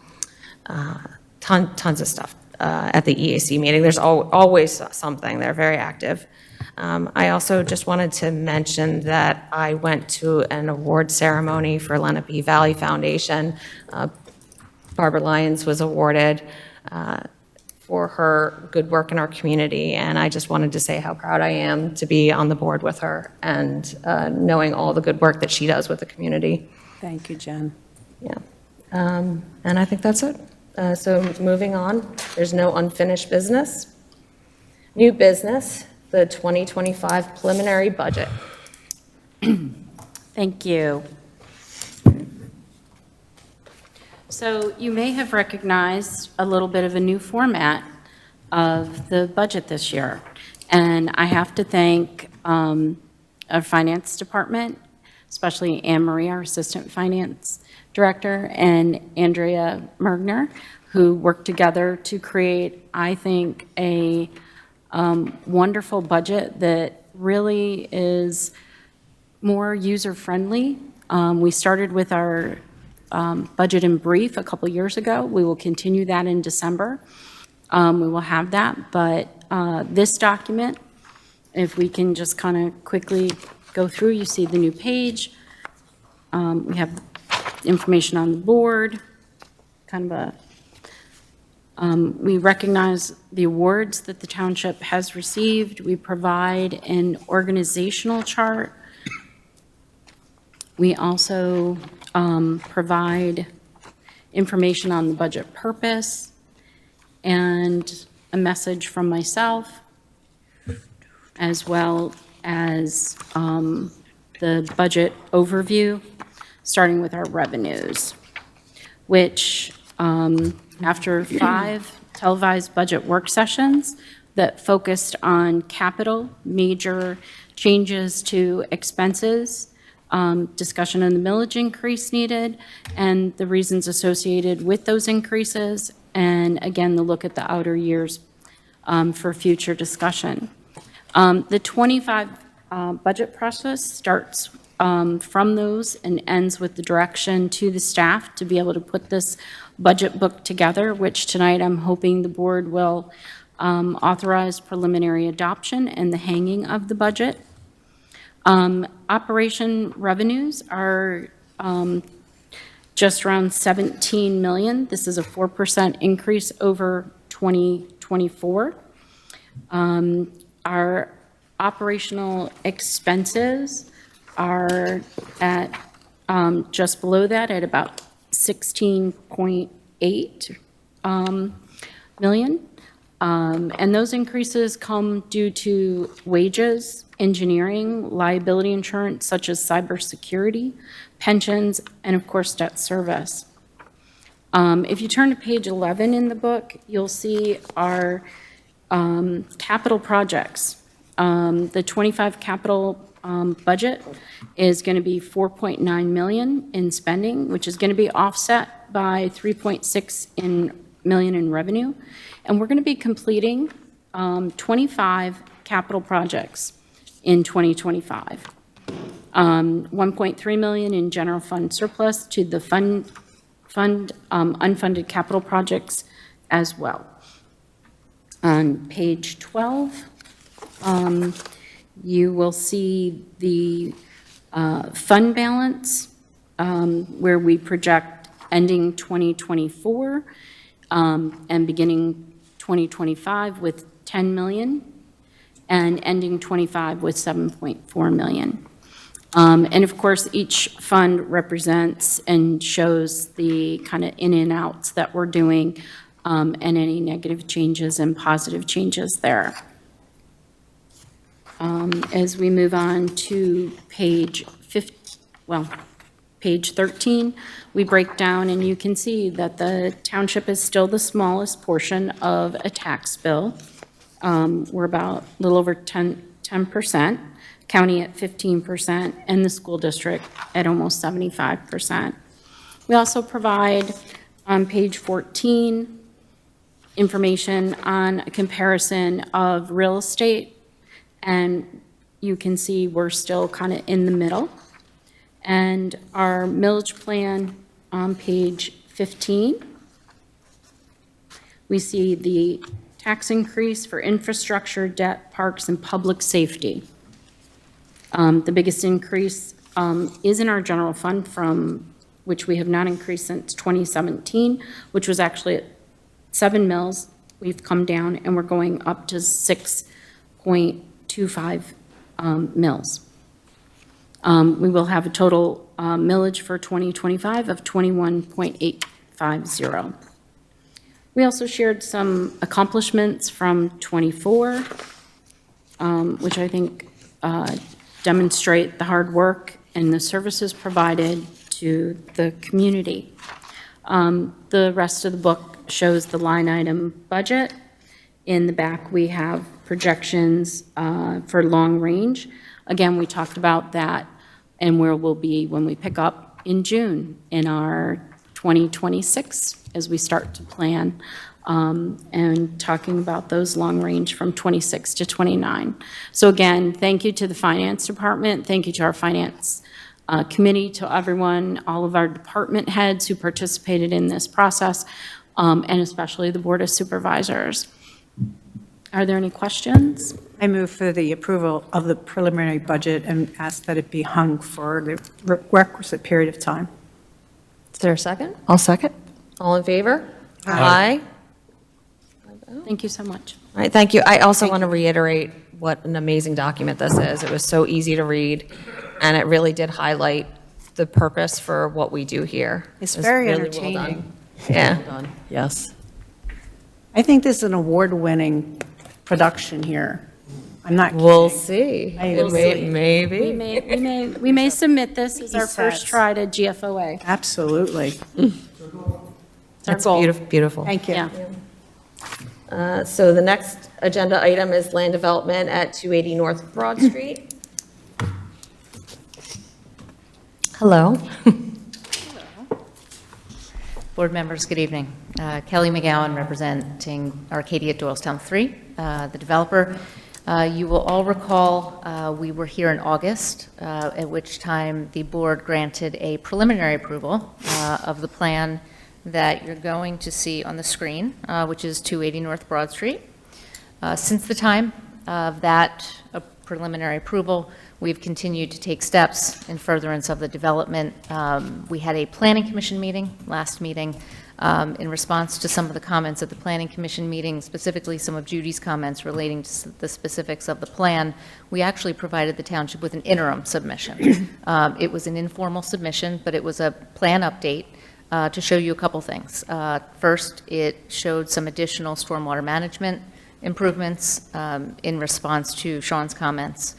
Tons of stuff at the EAC meeting. There's always something. They're very active. I also just wanted to mention that I went to an award ceremony for Lenape Valley Foundation. Barbara Lyons was awarded for her good work in our community, and I just wanted to say how proud I am to be on the board with her and knowing all the good work that she does with the community. Thank you, Jen. Yeah. And I think that's it. So moving on, there's no unfinished business. New business, the 2025 preliminary budget. Thank you. So you may have recognized a little bit of a new format of the budget this year. And I have to thank our finance department, especially Anne Marie, our assistant finance director, and Andrea Mergner, who worked together to create, I think, a wonderful budget that really is more user-friendly. We started with our budget in brief a couple years ago. We will continue that in December. We will have that, but this document, if we can just kind of quickly go through, you see the new page. We have information on the board, kind of we recognize the awards that the township has received. We provide an organizational chart. We also provide information on the budget purpose and a message from myself, as well as the budget overview, starting with our revenues, which after 5 televised budget work sessions that focused on capital, major changes to expenses, discussion on the millage increase needed, and the reasons associated with those increases, and again, the look at the outer years for future discussion. The 25 budget process starts from those and ends with the direction to the staff to be able to put this budget book together, which tonight I'm hoping the board will authorize preliminary adoption and the hanging of the budget. Operation revenues are just around 17 million. This is a 4% increase over 2024. Our operational expenses are at just below that at about 16.8 million. And those increases come due to wages, engineering, liability insurance such as cybersecurity, pensions, and of course debt service. If you turn to page 11 in the book, you'll see our capital projects. The 25 capital budget is going to be 4.9 million in spending, which is going to be offset by 3.6 million in revenue. And we're going to be completing 25 capital projects in 2025. 1.3 million in general fund surplus to the fund unfunded capital projects as well. On page 12, you will see the fund balance where we project ending 2024 and beginning 2025 with 10 million and ending 25 with 7.4 million. And of course, each fund represents and shows the kind of in and outs that we're doing, and any negative changes and positive changes there. As we move on to page 13, we break down, and you can see that the township is still the smallest portion of a tax bill. We're about a little over 10%, county at 15%, and the school district at almost 75%. We also provide, on page 14, information on a comparison of real estate, and you can see we're still kind of in the middle. And our millage plan on page 15, we see the tax increase for infrastructure, debt, parks, and public safety. The biggest increase is in our general fund, from which we have not increased since 2017, which was actually at 7 mills. We've come down, and we're going up to 6.25 mills. We will have a total millage for 2025 of 21.850. We also shared some accomplishments from '24, which I think demonstrate the hard work and the services provided to the community. The rest of the book shows the line item budget. In the back, we have projections for long range. Again, we talked about that and where we'll be when we pick up in June in our 2026 as we start to plan, and talking about those long range from 26 to 29. So again, thank you to the finance department. Thank you to our finance committee, to everyone, all of our department heads who participated in this process, and especially the Board of Supervisors. Are there any questions? I move for the approval of the preliminary budget and ask that it be hung for the requisite period of time. Is there a second? I'll second. All in favor? Aye. Thank you so much. All right, thank you. I also want to reiterate what an amazing document this is. It was so easy to read, and it really did highlight the purpose for what we do here. It's It was very really well entertaining. done. Yeah. Well done. Yes. I think this is an award-winning production here. I'm not kidding. We'll see. We'll see. Maybe. We may submit this as He our first says. try to GFOA. Absolutely. That's goal. beautiful. Thank you. Yeah. So the next agenda item is land development at 280 North Broad Street. Hello. Board members, good evening. Kelly McGowan, representing Arcadia Doylestown 3, the developer. You will all recall we were here in August, at which time the board granted a preliminary approval of the plan that you're going to see on the screen, which is 280 North Broad Street. Since the time of that preliminary approval, we've continued to take steps in furtherance of the development. We had a planning commission meeting, last meeting, in response to some of the comments at the planning commission meeting, specifically some of Judy's comments relating to the specifics of the plan. We actually provided the township with an interim submission. It was an informal submission, but it was a plan update to show you a couple things. First, it showed some additional stormwater management improvements in response to Sean's comments.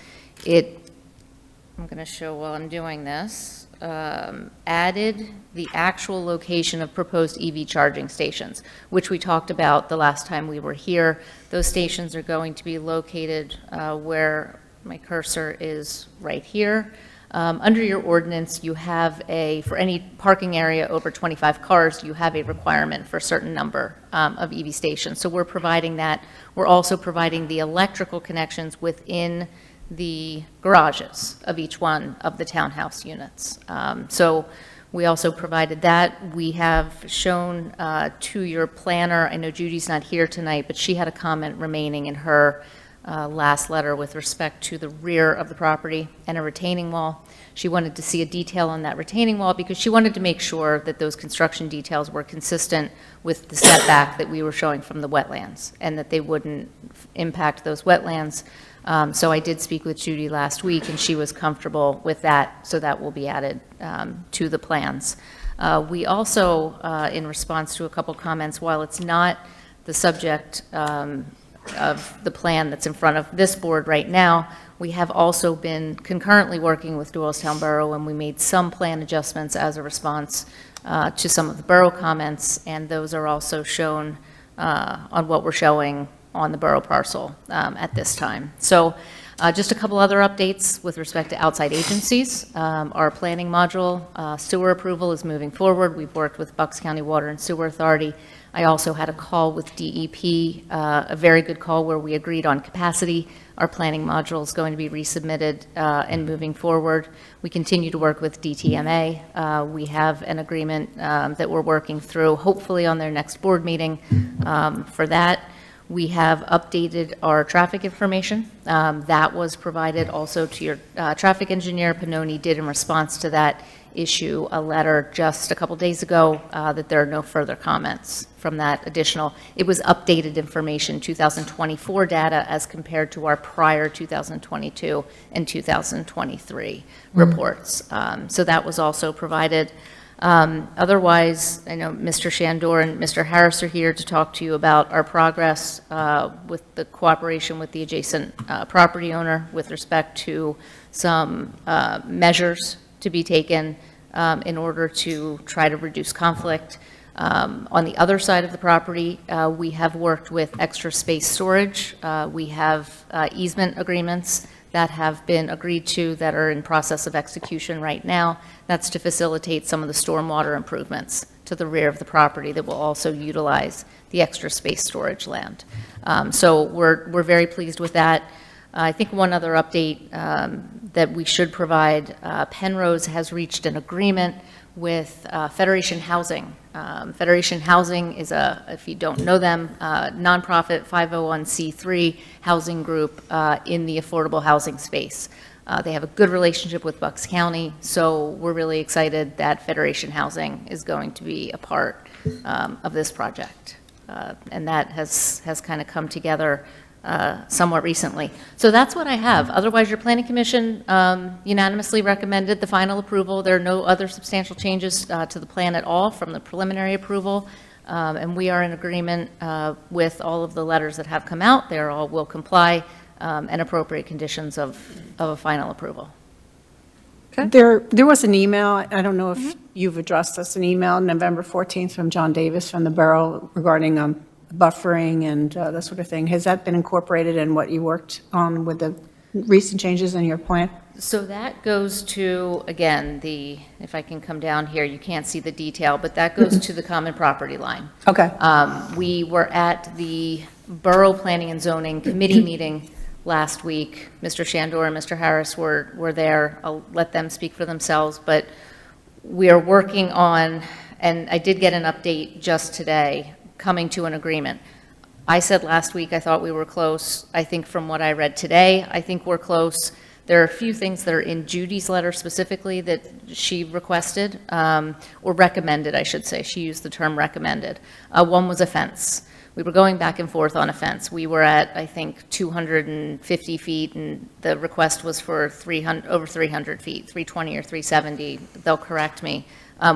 I'm going to show while I'm doing this, added the actual location of proposed EV charging stations, which we talked about the last time we were here. Those stations are going to be located where my cursor is right here. Under your ordinance, you have for any parking area over 25 cars, you have a requirement for a certain number of EV stations. So we're providing that. We're also providing the electrical connections within the garages of each one of the townhouse units. So we also provided that. We have shown to your planner, I know Judy's not here tonight, but she had a comment remaining in her last letter with respect to the rear of the property and a retaining wall. She wanted to see a detail on that retaining wall because she wanted to make sure that those construction details were consistent with the setback that we were showing from the wetlands and that they wouldn't impact those wetlands. So I did speak with Judy last week, and she was comfortable with that, so that will be added to the plans. We also, in response to a couple comments, while it's not the subject of the plan that's in front of this board right now, we have also been concurrently working with Doylestown Borough, and we made some plan adjustments as a response to some of the borough comments, and those are also shown on what we're showing on the borough parcel at this time. So just a couple other updates with respect to outside agencies. Our planning module sewer approval is moving forward. We've worked with Bucks County Water and Sewer Authority. I also had a call with DEP, a very good call where we agreed on capacity. Our planning module is going to be resubmitted and moving forward. We continue to work with DTMA. We have an agreement that we're working through, hopefully on their next board meeting for that. We have updated our traffic information. That was provided also to your traffic engineer. Pannoni did, in response to that, issue a letter just a couple days ago that there are no further comments from that additional. It was updated information, 2024 data as compared to our prior 2022 and 2023 reports. So that was also provided. Otherwise, I know Mr. Shandor and Mr. Harris are here to talk to you about our progress with the cooperation with the adjacent property owner with respect to some measures to be taken in order to try to reduce conflict. On the other side of the property, we have worked with Extra Space Storage. We have easement agreements that have been agreed to that are in process of execution right now. That's to facilitate some of the stormwater improvements to the rear of the property that will also utilize the Extra Space Storage land. So we're very pleased with that. I think one other update that we should provide, Penrose has reached an agreement with Federation Housing. Federation Housing is if you don't know them, nonprofit 501c3 housing group in the affordable housing space. They have a good relationship with Bucks County, so we're really excited that Federation Housing is going to be a part of this project. And that has kind of come together somewhat recently. So that's what I have. Otherwise, your Planning Commission unanimously recommended the final approval. There are no other substantial changes to the plan at all from the preliminary approval. And we are in agreement with all of the letters that have come out. They all will comply and appropriate conditions of a final approval. There was an email, I don't know if you've addressed this, an email November 14th from John Davis from the borough regarding buffering and that sort of thing. Has that been incorporated in what you worked on with the recent changes in your plan? So that goes to, again, if I can come down here, you can't see the detail, but that goes to the common property line. Okay. We were at the Borough Planning and Zoning Committee meeting last week. Mr. Shandor and Mr. Harris were there. I'll let them speak for themselves, but we are working on, and I did get an update just today, coming to an agreement. I said last week I thought we were close. I think from what I read today, I think we're close. There are a few things that are in Judy's letter specifically that she requested, or recommended, I should say. She used the term recommended. One was a fence. We were going back and forth on a fence. We were at, I think, 250 feet, and the request was for over 300 feet, 320 or 370. They'll correct me.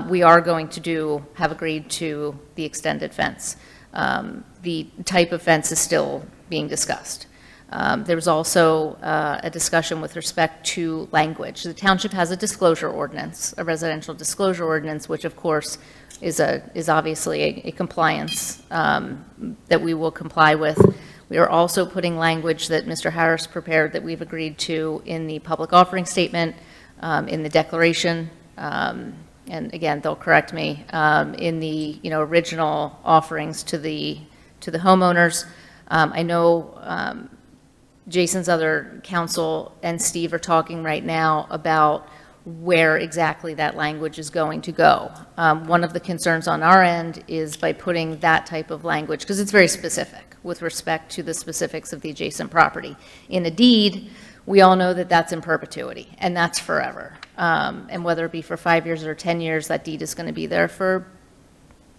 We are going to have agreed to the extended fence. The type of fence is still being discussed. There was also a discussion with respect to language. The township has a disclosure ordinance, a residential disclosure ordinance, which of course is obviously a compliance that we will comply with. We are also putting language that Mr. Harris prepared that we've agreed to in the public offering statement, in the declaration, and again, they'll correct me, in the original offerings to the homeowners. I know Jason's other counsel and Steve are talking right now about where exactly that language is going to go. One of the concerns on our end is by putting that type of language, because it's very specific with respect to the specifics of the adjacent property. In a deed, we all know that that's in perpetuity, and that's forever. And whether it be for 5 years or 10 years, that deed is going to be there for,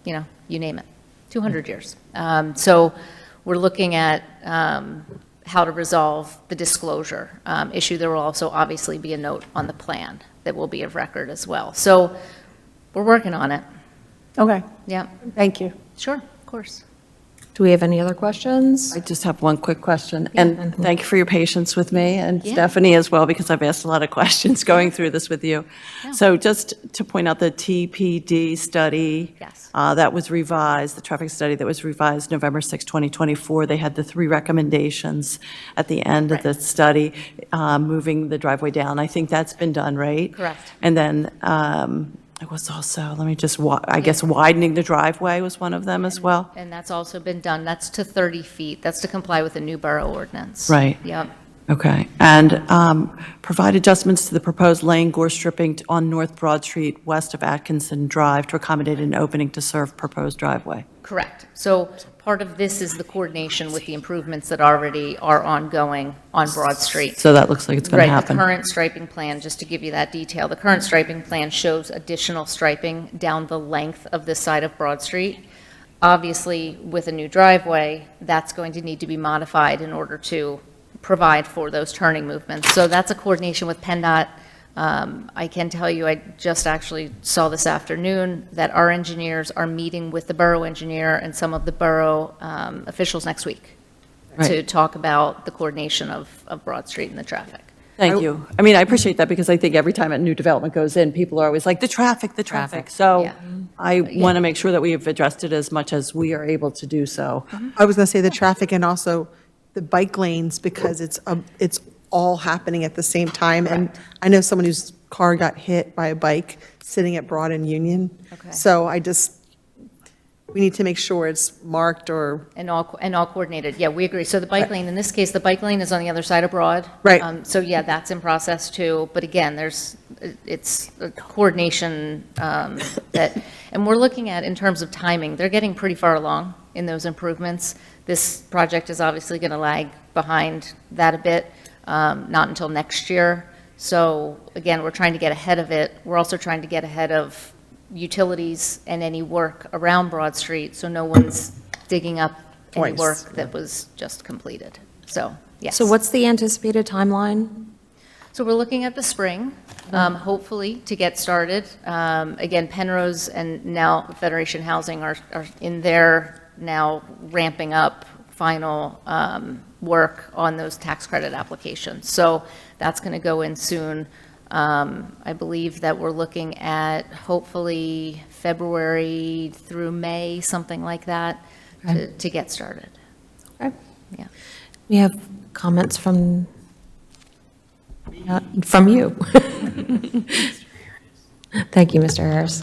you name it, 200 years. So we're looking at how to resolve the disclosure issue. There will also obviously be a note on the plan that will be of record as well. So we're working on it. Okay, Yeah, thank you. sure, of course. Do we have any other questions? I just have one quick question, and thank you for your patience with me, and Yeah. Stephanie as well, because I've asked a lot of questions going through this with you. So just to point out the TPD study. Yes. That was revised, the traffic study that was revised November 6, 2024. They had the 3 recommendations at the end of the study, moving the driveway down. I think that's been done, right? Correct. And then it was also, let me just, I guess widening the driveway was one of them as well? And that's also been done. That's to 30 feet. That's to comply with the new borough ordinance. Right. Yep. Okay. And provide adjustments to the proposed lane gore stripping on North Broad Street west of Atkinson Drive to accommodate an opening to serve proposed driveway. Correct. So part of this is the coordination with the improvements that already are ongoing on Broad Street. So that looks like it's going to Right, happen. the current striping plan, just to give you that detail, the current striping plan shows additional striping down the length of this side of Broad Street. Obviously, with a new driveway, that's going to need to be modified in order to provide for those turning movements. So that's a coordination with PennDOT. I can tell you, I just actually saw this afternoon that our engineers are meeting with the borough engineer and some of the borough officials next week to Right. talk about the coordination of Broad Street and the traffic. Thank you. I mean, I appreciate that because I think every time a new development goes in, people are always like, the traffic, the traffic. So Yeah. I want to make sure that we have addressed it as much as we are able to do so. I was going to say the traffic and also the bike lanes, because it's all happening at the same time. And I know someone whose car got hit by a bike sitting at Broad and Union. Okay. So we need to make sure it's marked or, And all coordinated, yeah, we agree. So the bike lane, in this case, the bike lane is on the other side of Broad. Right. So yeah, that's in process too, but again, it's a coordination that, and we're looking at in terms of timing, they're getting pretty far along in those improvements. This project is obviously going to lag behind that a bit, not until next year. So again, we're trying to get ahead of it. We're also trying to get ahead of utilities and any work around Broad Street, so no one's digging up any Twice. work that was just completed. So, yes. So what's the anticipated timeline? So we're looking at the spring, hopefully, to get started. Again, Penrose and now Federation Housing are in there now ramping up final work on those tax credit applications. So that's going to go in soon. I believe that we're looking at hopefully February through May, something like that, to get started. Okay. Yeah. We have comments from you. Thank you, Mr. Harris.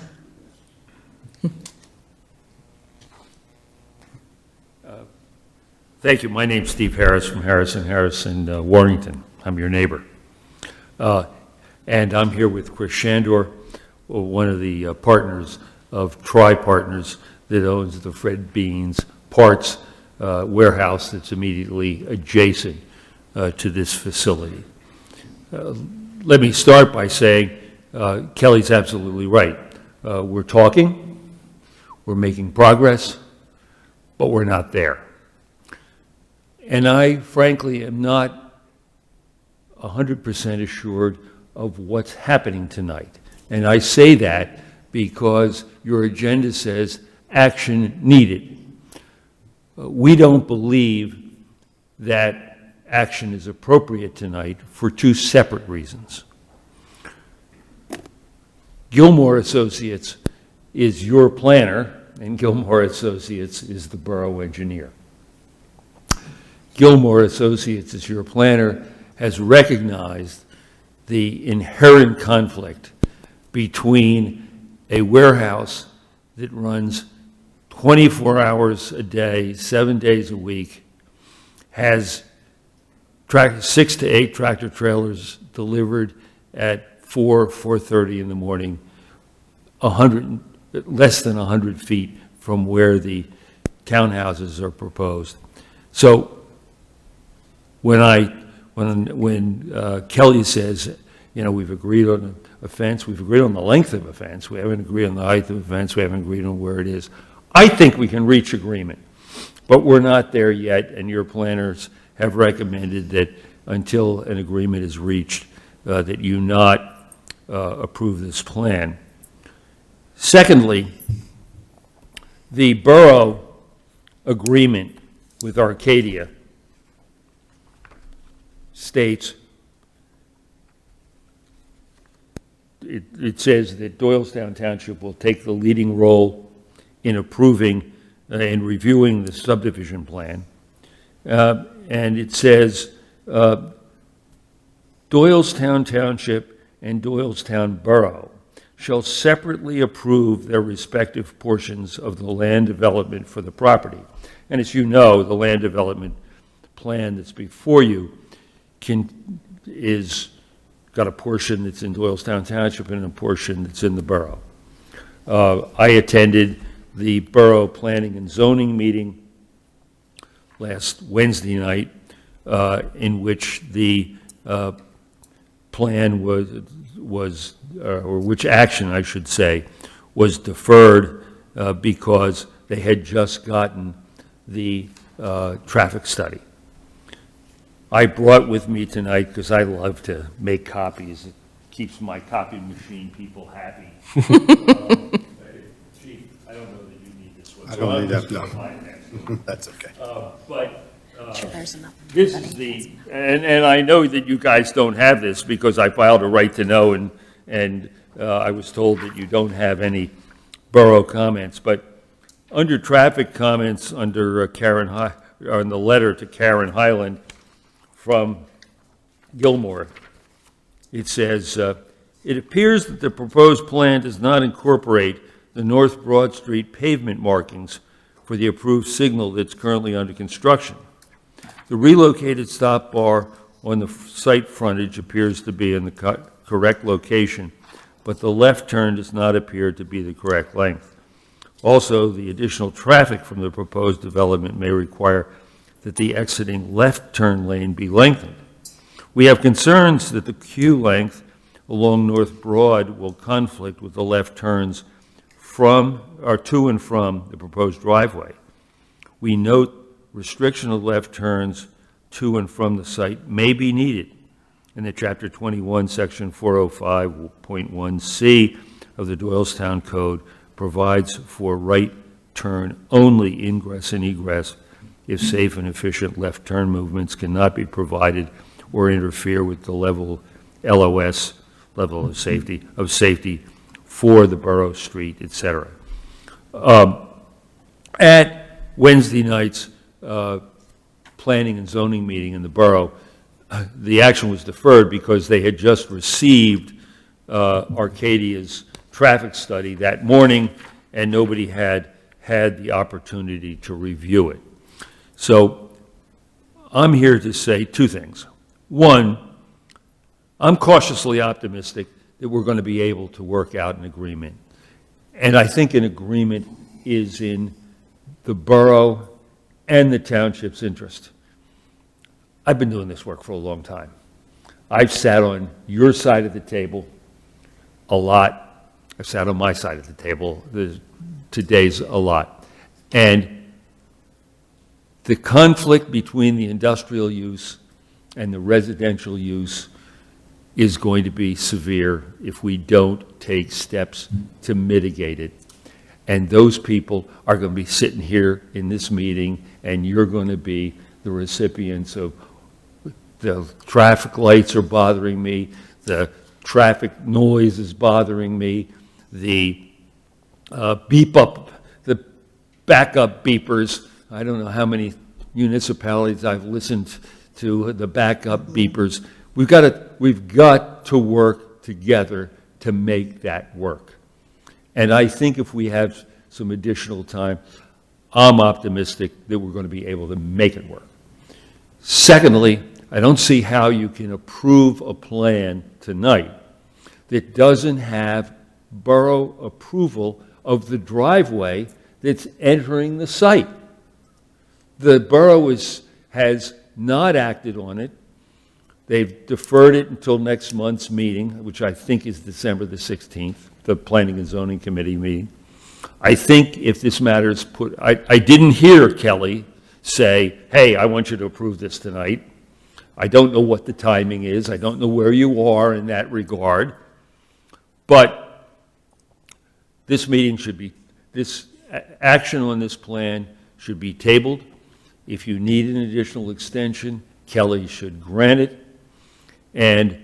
Thank you. My name's Steve Harris from Harris & Harris in Warrington. I'm your neighbor. And I'm here with Chris Shandor, one of the partners of Tri-Partners that owns the Fred Beans Parts warehouse that's immediately adjacent to this facility. Let me start by saying Kelly's absolutely right. We're talking, we're making progress, but we're not there. And I frankly am not 100% assured of what's happening tonight. And I say that because your agenda says action needed. We don't believe that action is appropriate tonight for 2 separate reasons. Gilmore Associates is your planner, and Gilmore Associates is the borough engineer. Gilmore Associates, as your planner, has recognized the inherent conflict between a warehouse that runs 24 hours a day, 7 days a week, has 6 to 8 tractor trailers delivered at 4:30 in the morning, less than 100 feet from where the townhouses are proposed. So when Kelly says, you know, we've agreed on a fence, we've agreed on the length of a fence, we haven't agreed on the height of a fence, we haven't agreed on where it is, I think we can reach agreement. But we're not there yet, and your planners have recommended that until an agreement is reached, that you not approve this plan. Secondly, the borough agreement with Arcadia states, it says that Doylestown Township will take the leading role in approving and reviewing the subdivision plan. And it says, Doylestown Township and Doylestown Borough shall separately approve their respective portions of the land development for the property. And as you know, the land development plan that's before you is got a portion that's in Doylestown Township and a portion that's in the borough. I attended the borough planning and zoning meeting last Wednesday night, in which the plan was or which action, I should say, was deferred because they had just gotten the traffic study. I brought with me tonight, because I love to make copies, it keeps my copy machine people happy. Chief, I don't know that you need this one. I don't need that, no. No. That's okay. But this is the, and I know that you guys don't have this because I filed a right to know, and I was told that you don't have any borough comments. But under traffic comments, under on the letter to Karen Highland from Gilmore, it says, it appears that the proposed plan does not incorporate the North Broad Street pavement markings for the approved signal that's currently under construction. The relocated stop bar on the site frontage appears to be in the correct location, but the left turn does not appear to be the correct length. Also, the additional traffic from the proposed development may require that the exiting left turn lane be lengthened. We have concerns that the queue length along North Broad will conflict with the left turns from or to and from the proposed driveway. We note restriction of left turns to and from the site may be needed, and that Chapter 21, Section 405.1C of the Doylestown Code provides for right turn only ingress and egress if safe and efficient left turn movements cannot be provided or interfere with the level LOS, level of safety for the borough street, etc. At Wednesday night's planning and zoning meeting in the borough, the action was deferred because they had just received Arcadia's traffic study that morning, and nobody had the opportunity to review it. So I'm here to say two things. One, I'm cautiously optimistic that we're going to be able to work out an agreement. And I think an agreement is in the borough and the township's interest. I've been doing this work for a long time. I've sat on your side of the table a lot. I've sat on my side of the table. Today's a lot. And the conflict between the industrial use and the residential use is going to be severe if we don't take steps to mitigate it. And those people are going to be sitting here in this meeting, and you're going to be the recipients of the traffic lights are bothering me, the traffic noise is bothering me, the the backup beepers. I don't know how many municipalities I've listened to the backup beepers. We've got to work together to make that work. And I think if we have some additional time, I'm optimistic that we're going to be able to make it work. Secondly, I don't see how you can approve a plan tonight that doesn't have borough approval of the driveway that's entering the site. The borough has not acted on it. They've deferred it until next month's meeting, which I think is December the 16th, the Planning and Zoning Committee meeting. I think if this matter is I didn't hear, Kelly, say, hey, I want you to approve this tonight. I don't know what the timing is. I don't know where you are in that regard. But this meeting should be, this action on this plan should be tabled. If you need an additional extension, Kelly should grant it. And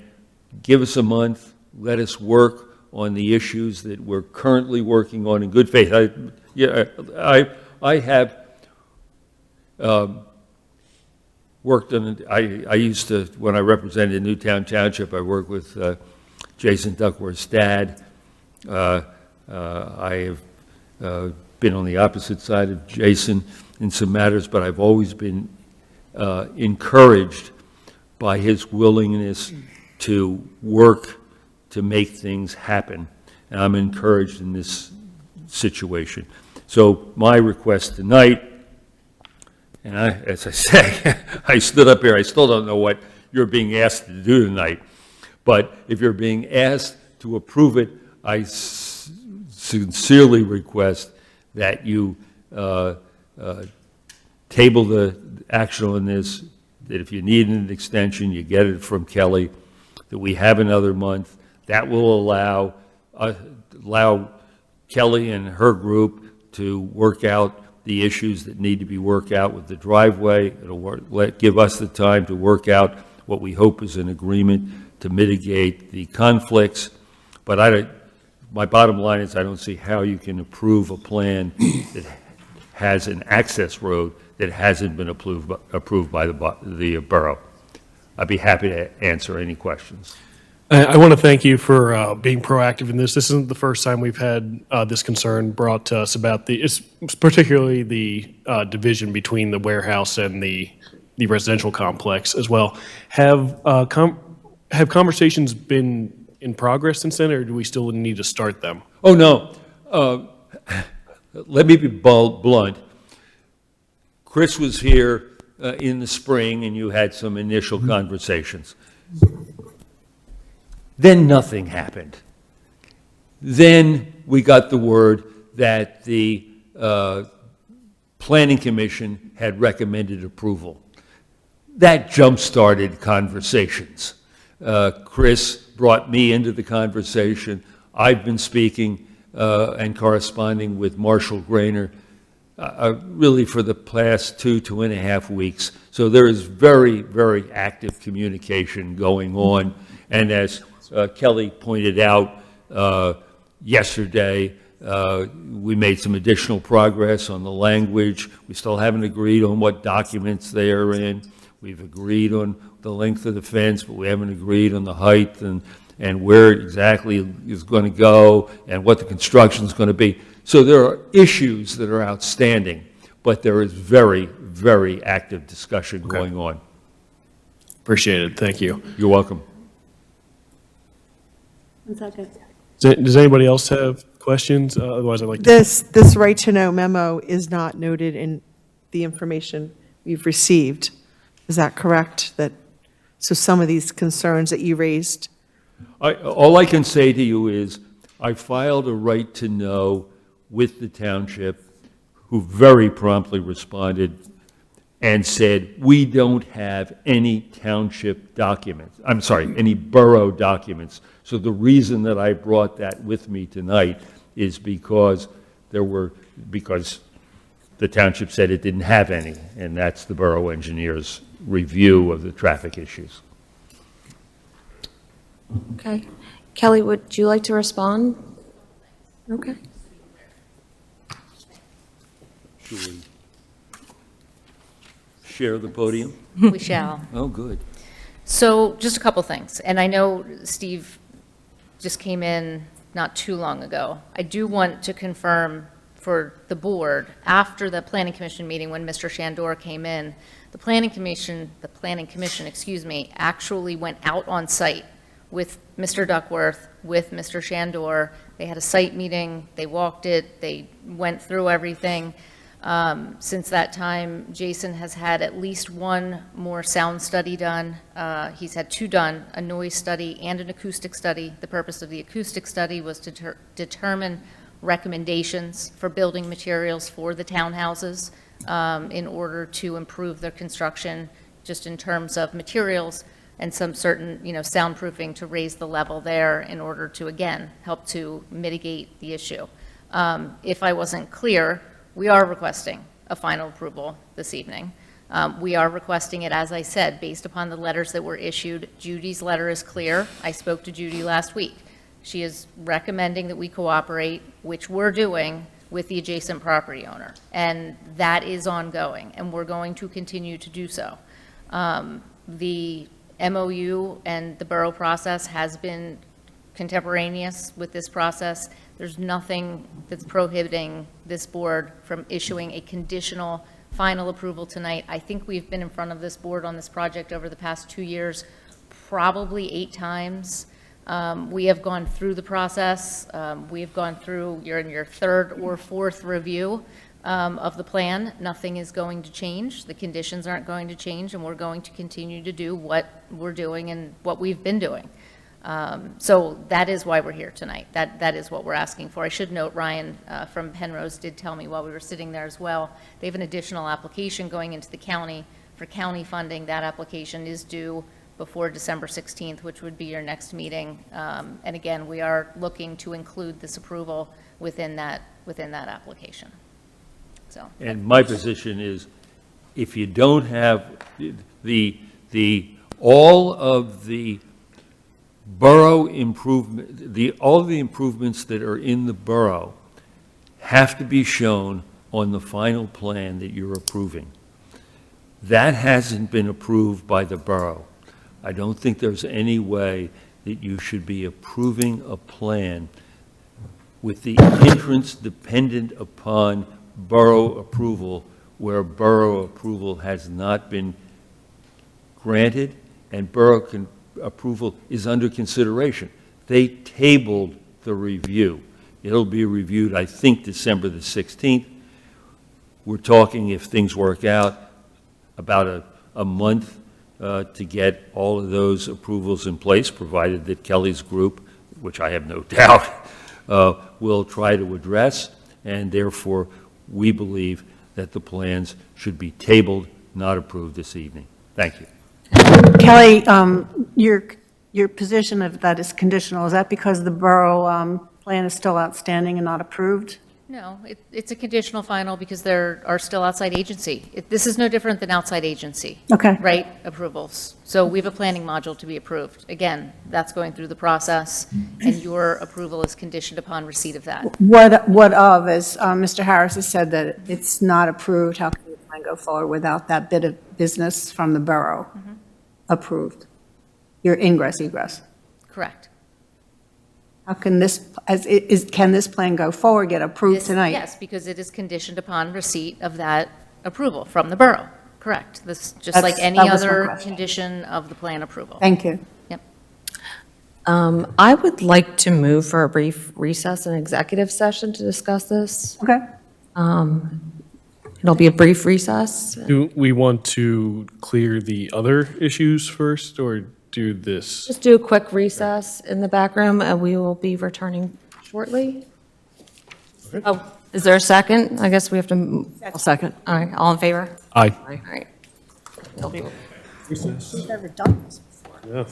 give us a month. Let us work on the issues that we're currently working on in good faith. I have worked on, I used to, when I represented Newtown Township, I worked with Jason Duckworth's dad. I have been on the opposite side of Jason in some matters, but I've always been encouraged by his willingness to work to make things happen. And I'm encouraged in this situation. So my request tonight, and as I say, I stood up here, I still don't know what you're being asked to do tonight, but if you're being asked to approve it, I sincerely request that you table the action on this, that if you need an extension, you get it from Kelly, that we have another month. That will allow Kelly and her group to work out the issues that need to be worked out with the driveway. It'll give us the time to work out what we hope is an agreement to mitigate the conflicts. But my bottom line is I don't see how you can approve a plan that has an access road that hasn't been approved by the borough. I'd be happy to answer any questions. I want to thank you for being proactive in this. This isn't the first time we've had this concern brought to us about it's particularly the division between the warehouse and the residential complex as well. Have conversations been in progress since then, or do we still need to start them? Oh, no. Let me be blunt. Chris was here in the spring, and you had some initial conversations. Then nothing happened. Then we got the word that the Planning Commission had recommended approval. That jump-started conversations. Chris brought me into the conversation. I've been speaking and corresponding with Marshall Grainer really for the past 2.5 weeks. So there is very, very active communication going on. And as Kelly pointed out yesterday, we made some additional progress on the language. We still haven't agreed on what documents they are in. We've agreed on the length of the fence, but we haven't agreed on the height and where exactly it's going to go and what the construction is going to be. So there are issues that are outstanding, but there is very, very active discussion going on. Appreciate it. Thank you. You're welcome. 1 second. Does anybody else have questions? Otherwise, I'd like to. This right to know memo is not noted in the information we've received. Is that correct? So some of these concerns that you raised? All I can say to you is I filed a right to know with the township, who very promptly responded and said, we don't have any township documents. I'm sorry, any borough documents. So the reason that I brought that with me tonight is because the township said it didn't have any, and that's the borough engineer's review of the traffic issues. Okay. Kelly, would you like to respond? Okay. Should we share the podium? We shall. Oh, good. So just a couple things, and I know Steve just came in not too long ago. I do want to confirm for the board, after the Planning Commission meeting when Mr. Shandor came in, the Planning Commission, excuse me, actually went out on site with Mr. Duckworth, with Mr. Shandor. They had a site meeting, they walked it, they went through everything. Since that time, Jason has had at least one more sound study done. He's had 2 done, a noise study and an acoustic study. The purpose of the acoustic study was to determine recommendations for building materials for the townhouses. in order to improve their construction, just in terms of materials and some certain, soundproofing to raise the level there in order to, again, help to mitigate the issue. If I wasn't clear, we are requesting a final approval this evening. We are requesting it, as I said, based upon the letters that were issued. Judy's letter is clear. I spoke to Judy last week. She is recommending that we cooperate, which we're doing, with the adjacent property owner. And that is ongoing, and we're going to continue to do so. The MOU and the borough process has been contemporaneous with this process. There's nothing that's prohibiting this board from issuing a conditional final approval tonight. I think we've been in front of this board on this project over the past 2 years, probably 8 times. We have gone through the process. We have gone through, you're in your 3rd or 4th review of the plan. Nothing is going to change. The conditions aren't going to change, and we're going to continue to do what we're doing and what we've been doing. So that is why we're here tonight. That is what we're asking for. I should note, Ryan from Penrose did tell me while we were sitting there as well, they have an additional application going into the county for county funding. That application is due before December 16th, which would be your next meeting. And again, we are looking to include this approval within that application. So. And my position is, if you don't have all of the borough improvement, all of the improvements that are in the borough have to be shown on the final plan that you're approving. That hasn't been approved by the borough. I don't think there's any way that you should be approving a plan with the entrance dependent upon borough approval, where borough approval has not been granted and borough approval is under consideration. They tabled the review. It'll be reviewed, I think, December the 16th. We're talking, if things work out, about a month to get all of those approvals in place, provided that Kelly's group, which I have no doubt, will try to address, and therefore we believe that the plans should be tabled, not approved this evening. Thank you. Kelly, your position of that is conditional, is that because the borough plan is still outstanding and not approved? No, it's a conditional final because there are still outside agency. This is no different than outside agency. Okay. Right, approvals. So we have a planning module to be approved. Again, that's going through the process, and your approval is conditioned upon receipt of that. What of, as Mr. Harris has said, that it's not approved, how can you plan go forward without that bit of business from the borough approved? Your ingress, egress. Correct. How can this, can this plan go forward, get approved tonight? Yes, because it is conditioned upon receipt of that approval from the borough. Correct. This, just like any that was my other question. condition of the plan approval. Thank you. Yep. I would like to move for a brief recess and executive session to discuss this. Okay. It'll be a brief recess. Do we want to clear the other issues first, or do this? Just do a quick recess in the back room, and we will be returning shortly. Oh, is there a second? I guess we have to. I'll second. All right, all in favor? Aye. All right. It'll be. We've never done this before. Yeah.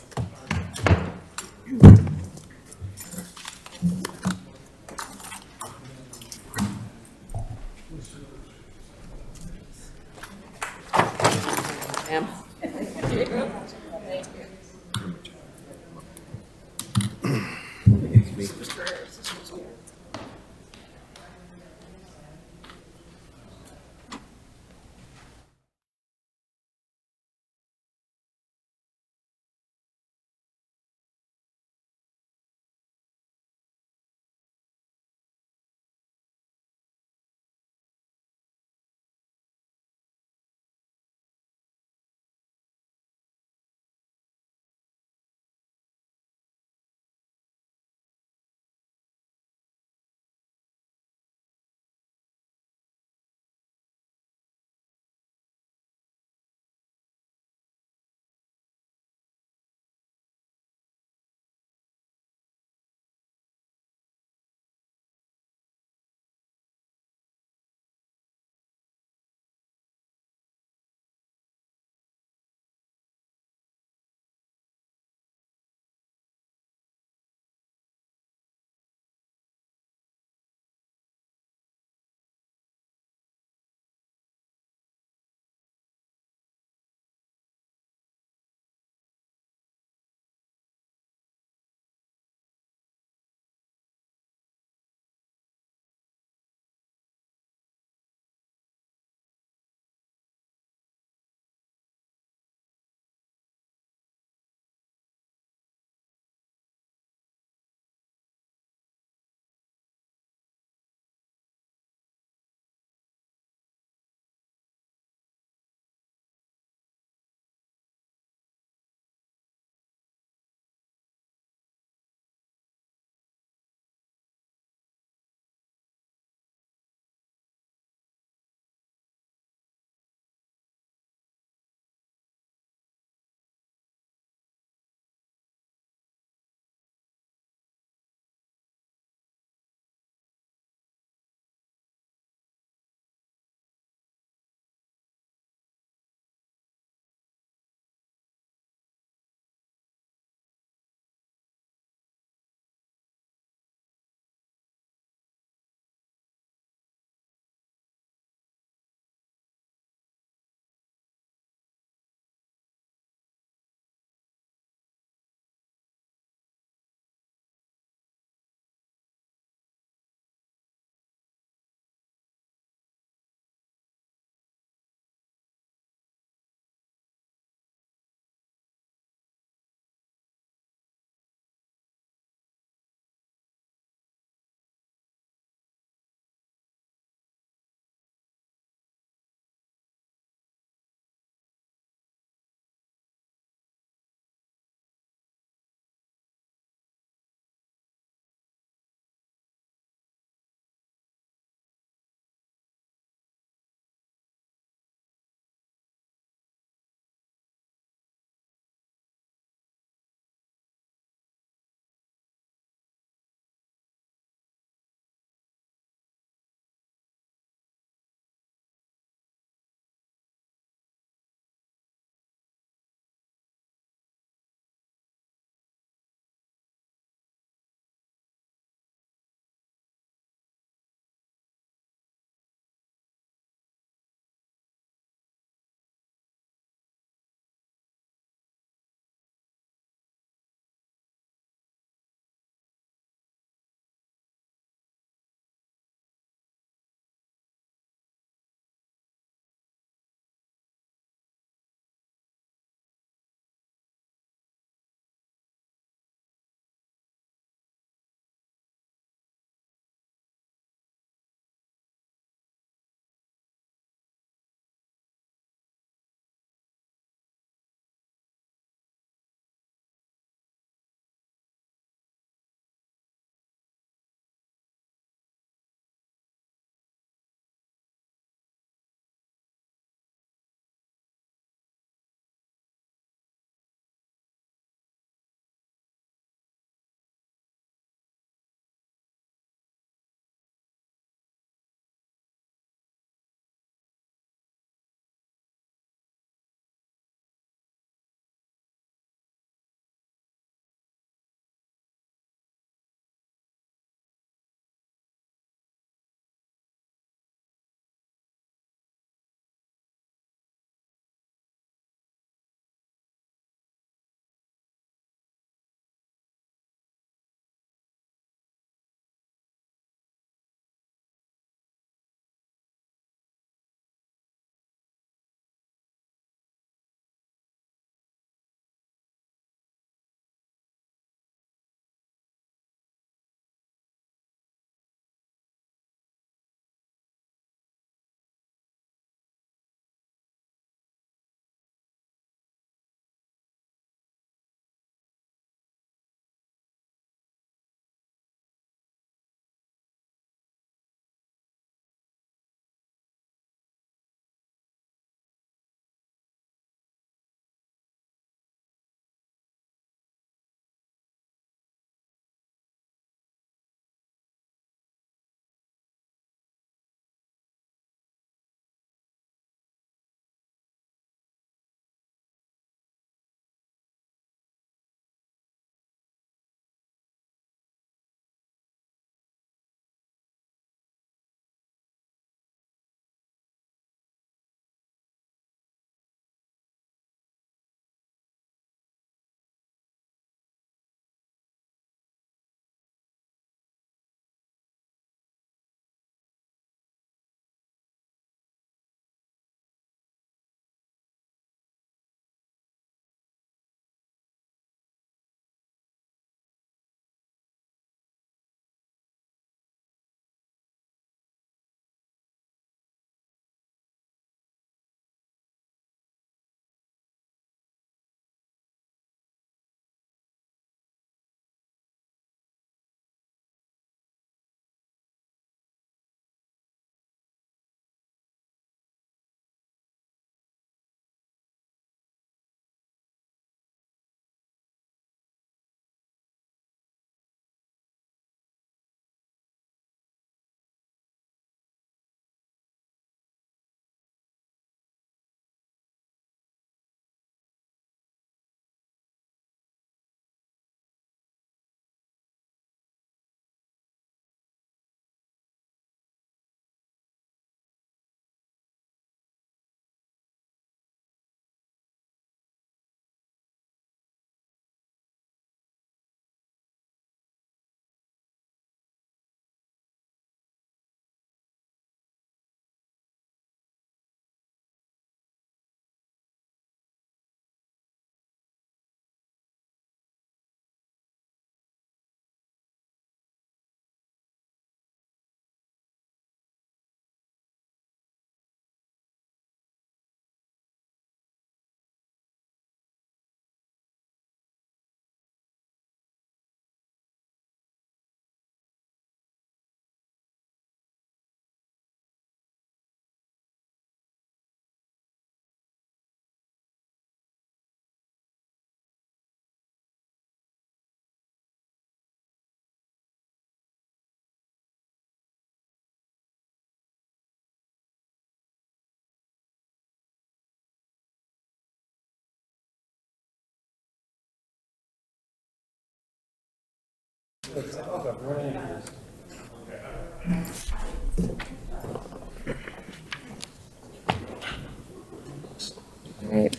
Great.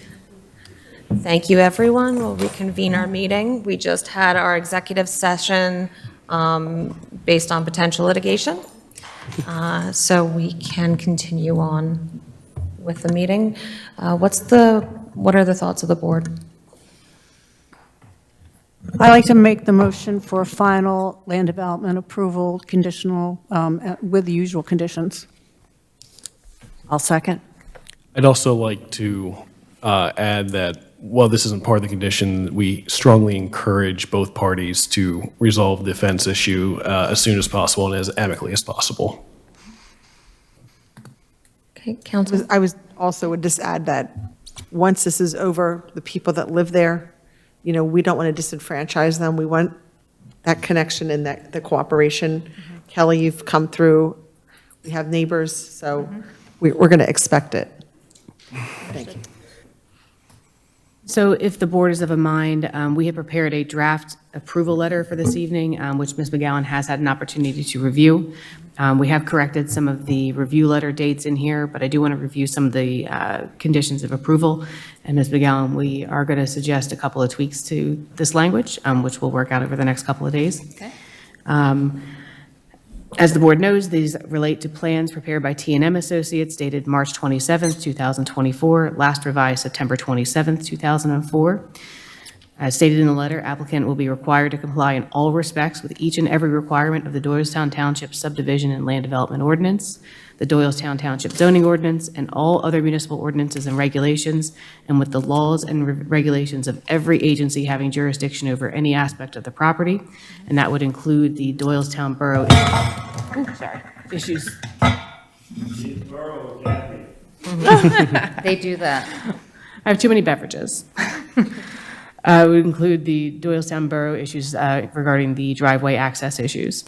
Thank you, everyone. We'll reconvene our meeting. We just had our executive session based on potential litigation. So we can continue on with the meeting. What are the thoughts of the board? I'd like to make the motion for final land development approval conditional with the usual conditions. I'll second. I'd also like to add that while this isn't part of the condition, we strongly encourage both parties to resolve the fence issue as soon as possible and as amicably as possible. Okay, Council. I was also would just add that once this is over, the people that live there, you know, we don't want to disenfranchise them. We want that connection and that the cooperation. Kelly, you've come through. We have neighbors, so we're going to expect it. Thank you. So if the board is of a mind, we have prepared a draft approval letter for this evening, which Ms. McGowan has had an opportunity to review. We have corrected some of the review letter dates in here, but I do want to review some of the conditions of approval. And Ms. McGowan, we are going to suggest a couple of tweaks to this language, which we'll work out over the next couple of days. Okay. As the board knows, these relate to plans prepared by T&M Associates dated March 27th, 2024, last revised September 27th, 2004. As stated in the letter, applicant will be required to comply in all respects with each and every requirement of the Doylestown Township Subdivision and Land Development Ordinance, the Doylestown Township Zoning Ordinance, and all other municipal ordinances and regulations, and with the laws and regulations of every agency having jurisdiction over any aspect of the property, and that would include the Doylestown Borough issues. They do that. I have too many beverages. It would include the Doylestown Borough issues regarding the driveway access issues.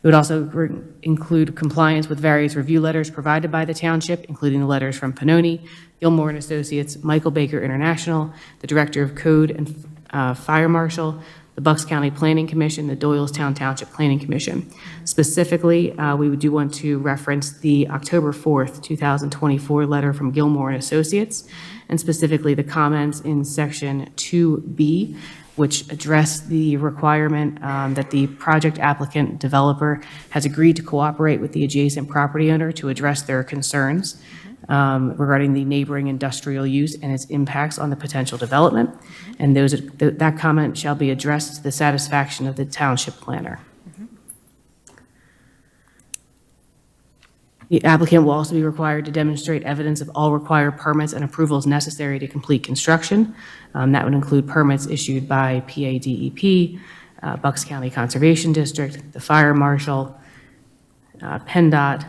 It would also include compliance with various review letters provided by the township, including the letters from Pannoni, Gilmore and Associates, Michael Baker International, the Director of Code and Fire Marshal, the Bucks County Planning Commission, the Doylestown Township Planning Commission. Specifically, we do want to reference the October 4th, 2024 letter from Gilmore and Associates, and specifically the comments in section 2B, which address the requirement that the project applicant developer has agreed to cooperate with the adjacent property owner to address their concerns regarding the neighboring industrial use and its impacts on the potential development. And that comment shall be addressed to the satisfaction of the township planner. The applicant will also be required to demonstrate evidence of all required permits and approvals necessary to complete construction. That would include permits issued by PADEP, Bucks County Conservation District, the Fire Marshal, PennDOT,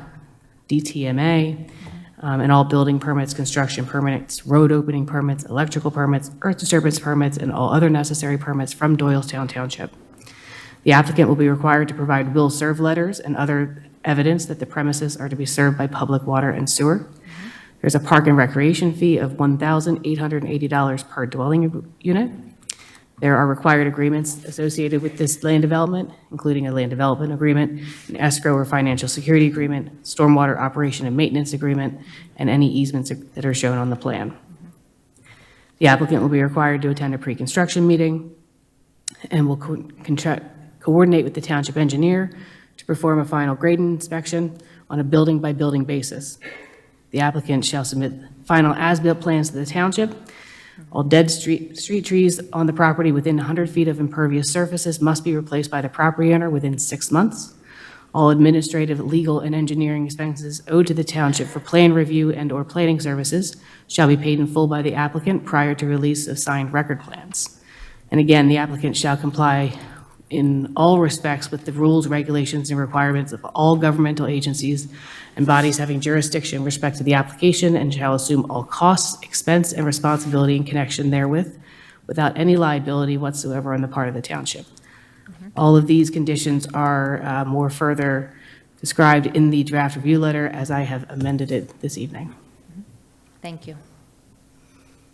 DTMA, and all building permits, construction permits, road opening permits, electrical permits, earth disturbance permits, and all other necessary permits from Doylestown Township. The applicant will be required to provide will serve letters and other evidence that the premises are to be served by public water and sewer. There's a park and recreation fee of $1,880 per dwelling unit. There are required agreements associated with this land development, including a land development agreement, an escrow or financial security agreement, stormwater operation and maintenance agreement, and any easements that are shown on the plan. The applicant will be required to attend a pre-construction meeting and will coordinate with the township engineer to perform a final grade inspection on a building-by-building basis. The applicant shall submit final as-built plans to the township. All dead street trees on the property within 100 feet of impervious surfaces must be replaced by the property owner within 6 months. All administrative, legal, and engineering expenses owed to the township for plan review and/or planning services shall be paid in full by the applicant prior to release of signed record plans. And again, the applicant shall comply in all respects with the rules, regulations, and requirements of all governmental agencies and bodies having jurisdiction with respect to the application, and shall assume all costs, expense, and responsibility in connection therewith without any liability whatsoever on the part of the township. All of these conditions are more further described in the draft review letter as I have amended it this evening. Thank you.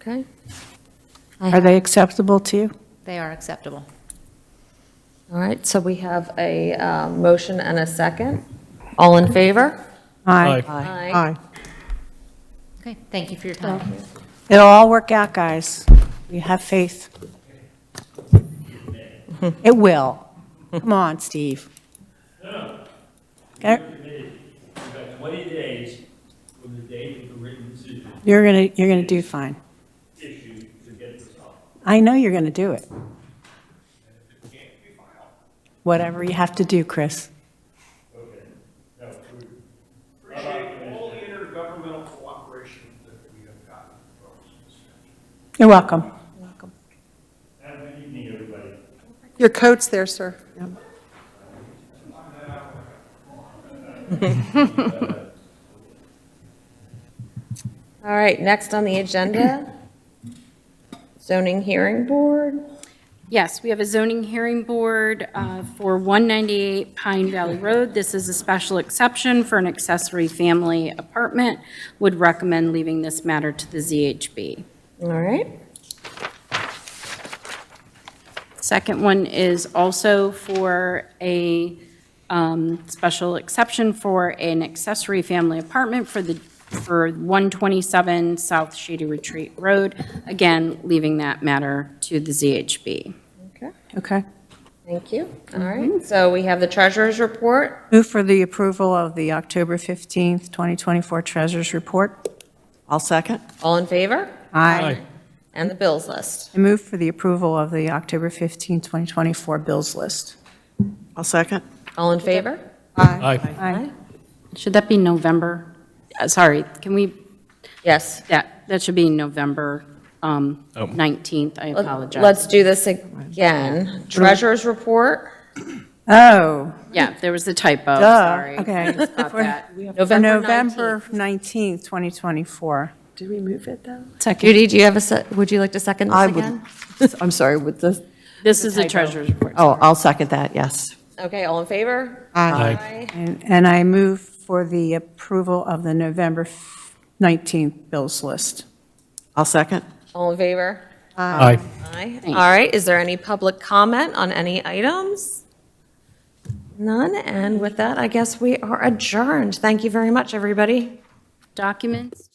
Okay. Are they acceptable to you? They are acceptable. All right, so we have a motion and a second. All in favor? Aye. Aye. Okay, thank you for your time. It'll all work out, guys. We have faith. It will. Come on, Steve. Okay. You've got 20 days from the date of the written decision You're gonna do fine. issued to get this up. I know you're gonna do it. Whatever you have to do, Chris. Appreciate all the intergovernmental cooperation that we have gotten from this. You're welcome. Have a good evening, everybody. Your coat's there, sir. Yeah. All right, next on the agenda, zoning hearing board. Yes, we have a zoning hearing board for 198 Pine Valley Road. This is a special exception for an accessory family apartment. Would recommend leaving this matter to the ZHB. All right. Second one is also for a special exception for an accessory family apartment for 127 South Shady Retreat Road. Again, leaving that matter to the ZHB. Okay, Okay. thank you. All right, so we have the treasurer's report. Move for the approval of the October 15th, 2024 Treasurers Report. I'll second. All in favor? Aye. And the bills list. I move for the approval of the October 15th, 2024 Bills List. I'll second. All in favor? Aye. Aye. Should that be November? Sorry, can we, Yes. that should be November 19th. I apologize. Let's do this again. Treasurer's report. Oh, Yeah, there was a typo, duh. sorry. Okay. I just got For- that. For November 19th, 2024. Did we move it, though? Judy, do you have would you like to second I this would, again? I'm sorry, with the, This is the treasurer's report. oh, I'll second that, yes. Okay, all in favor? Aye. And I move for the approval of the November 19th Bills List. I'll second. All in favor? Aye. Aye. All right, is there any public comment on any items? None, and with that, I guess we are adjourned. Thank you very much, everybody. Documents?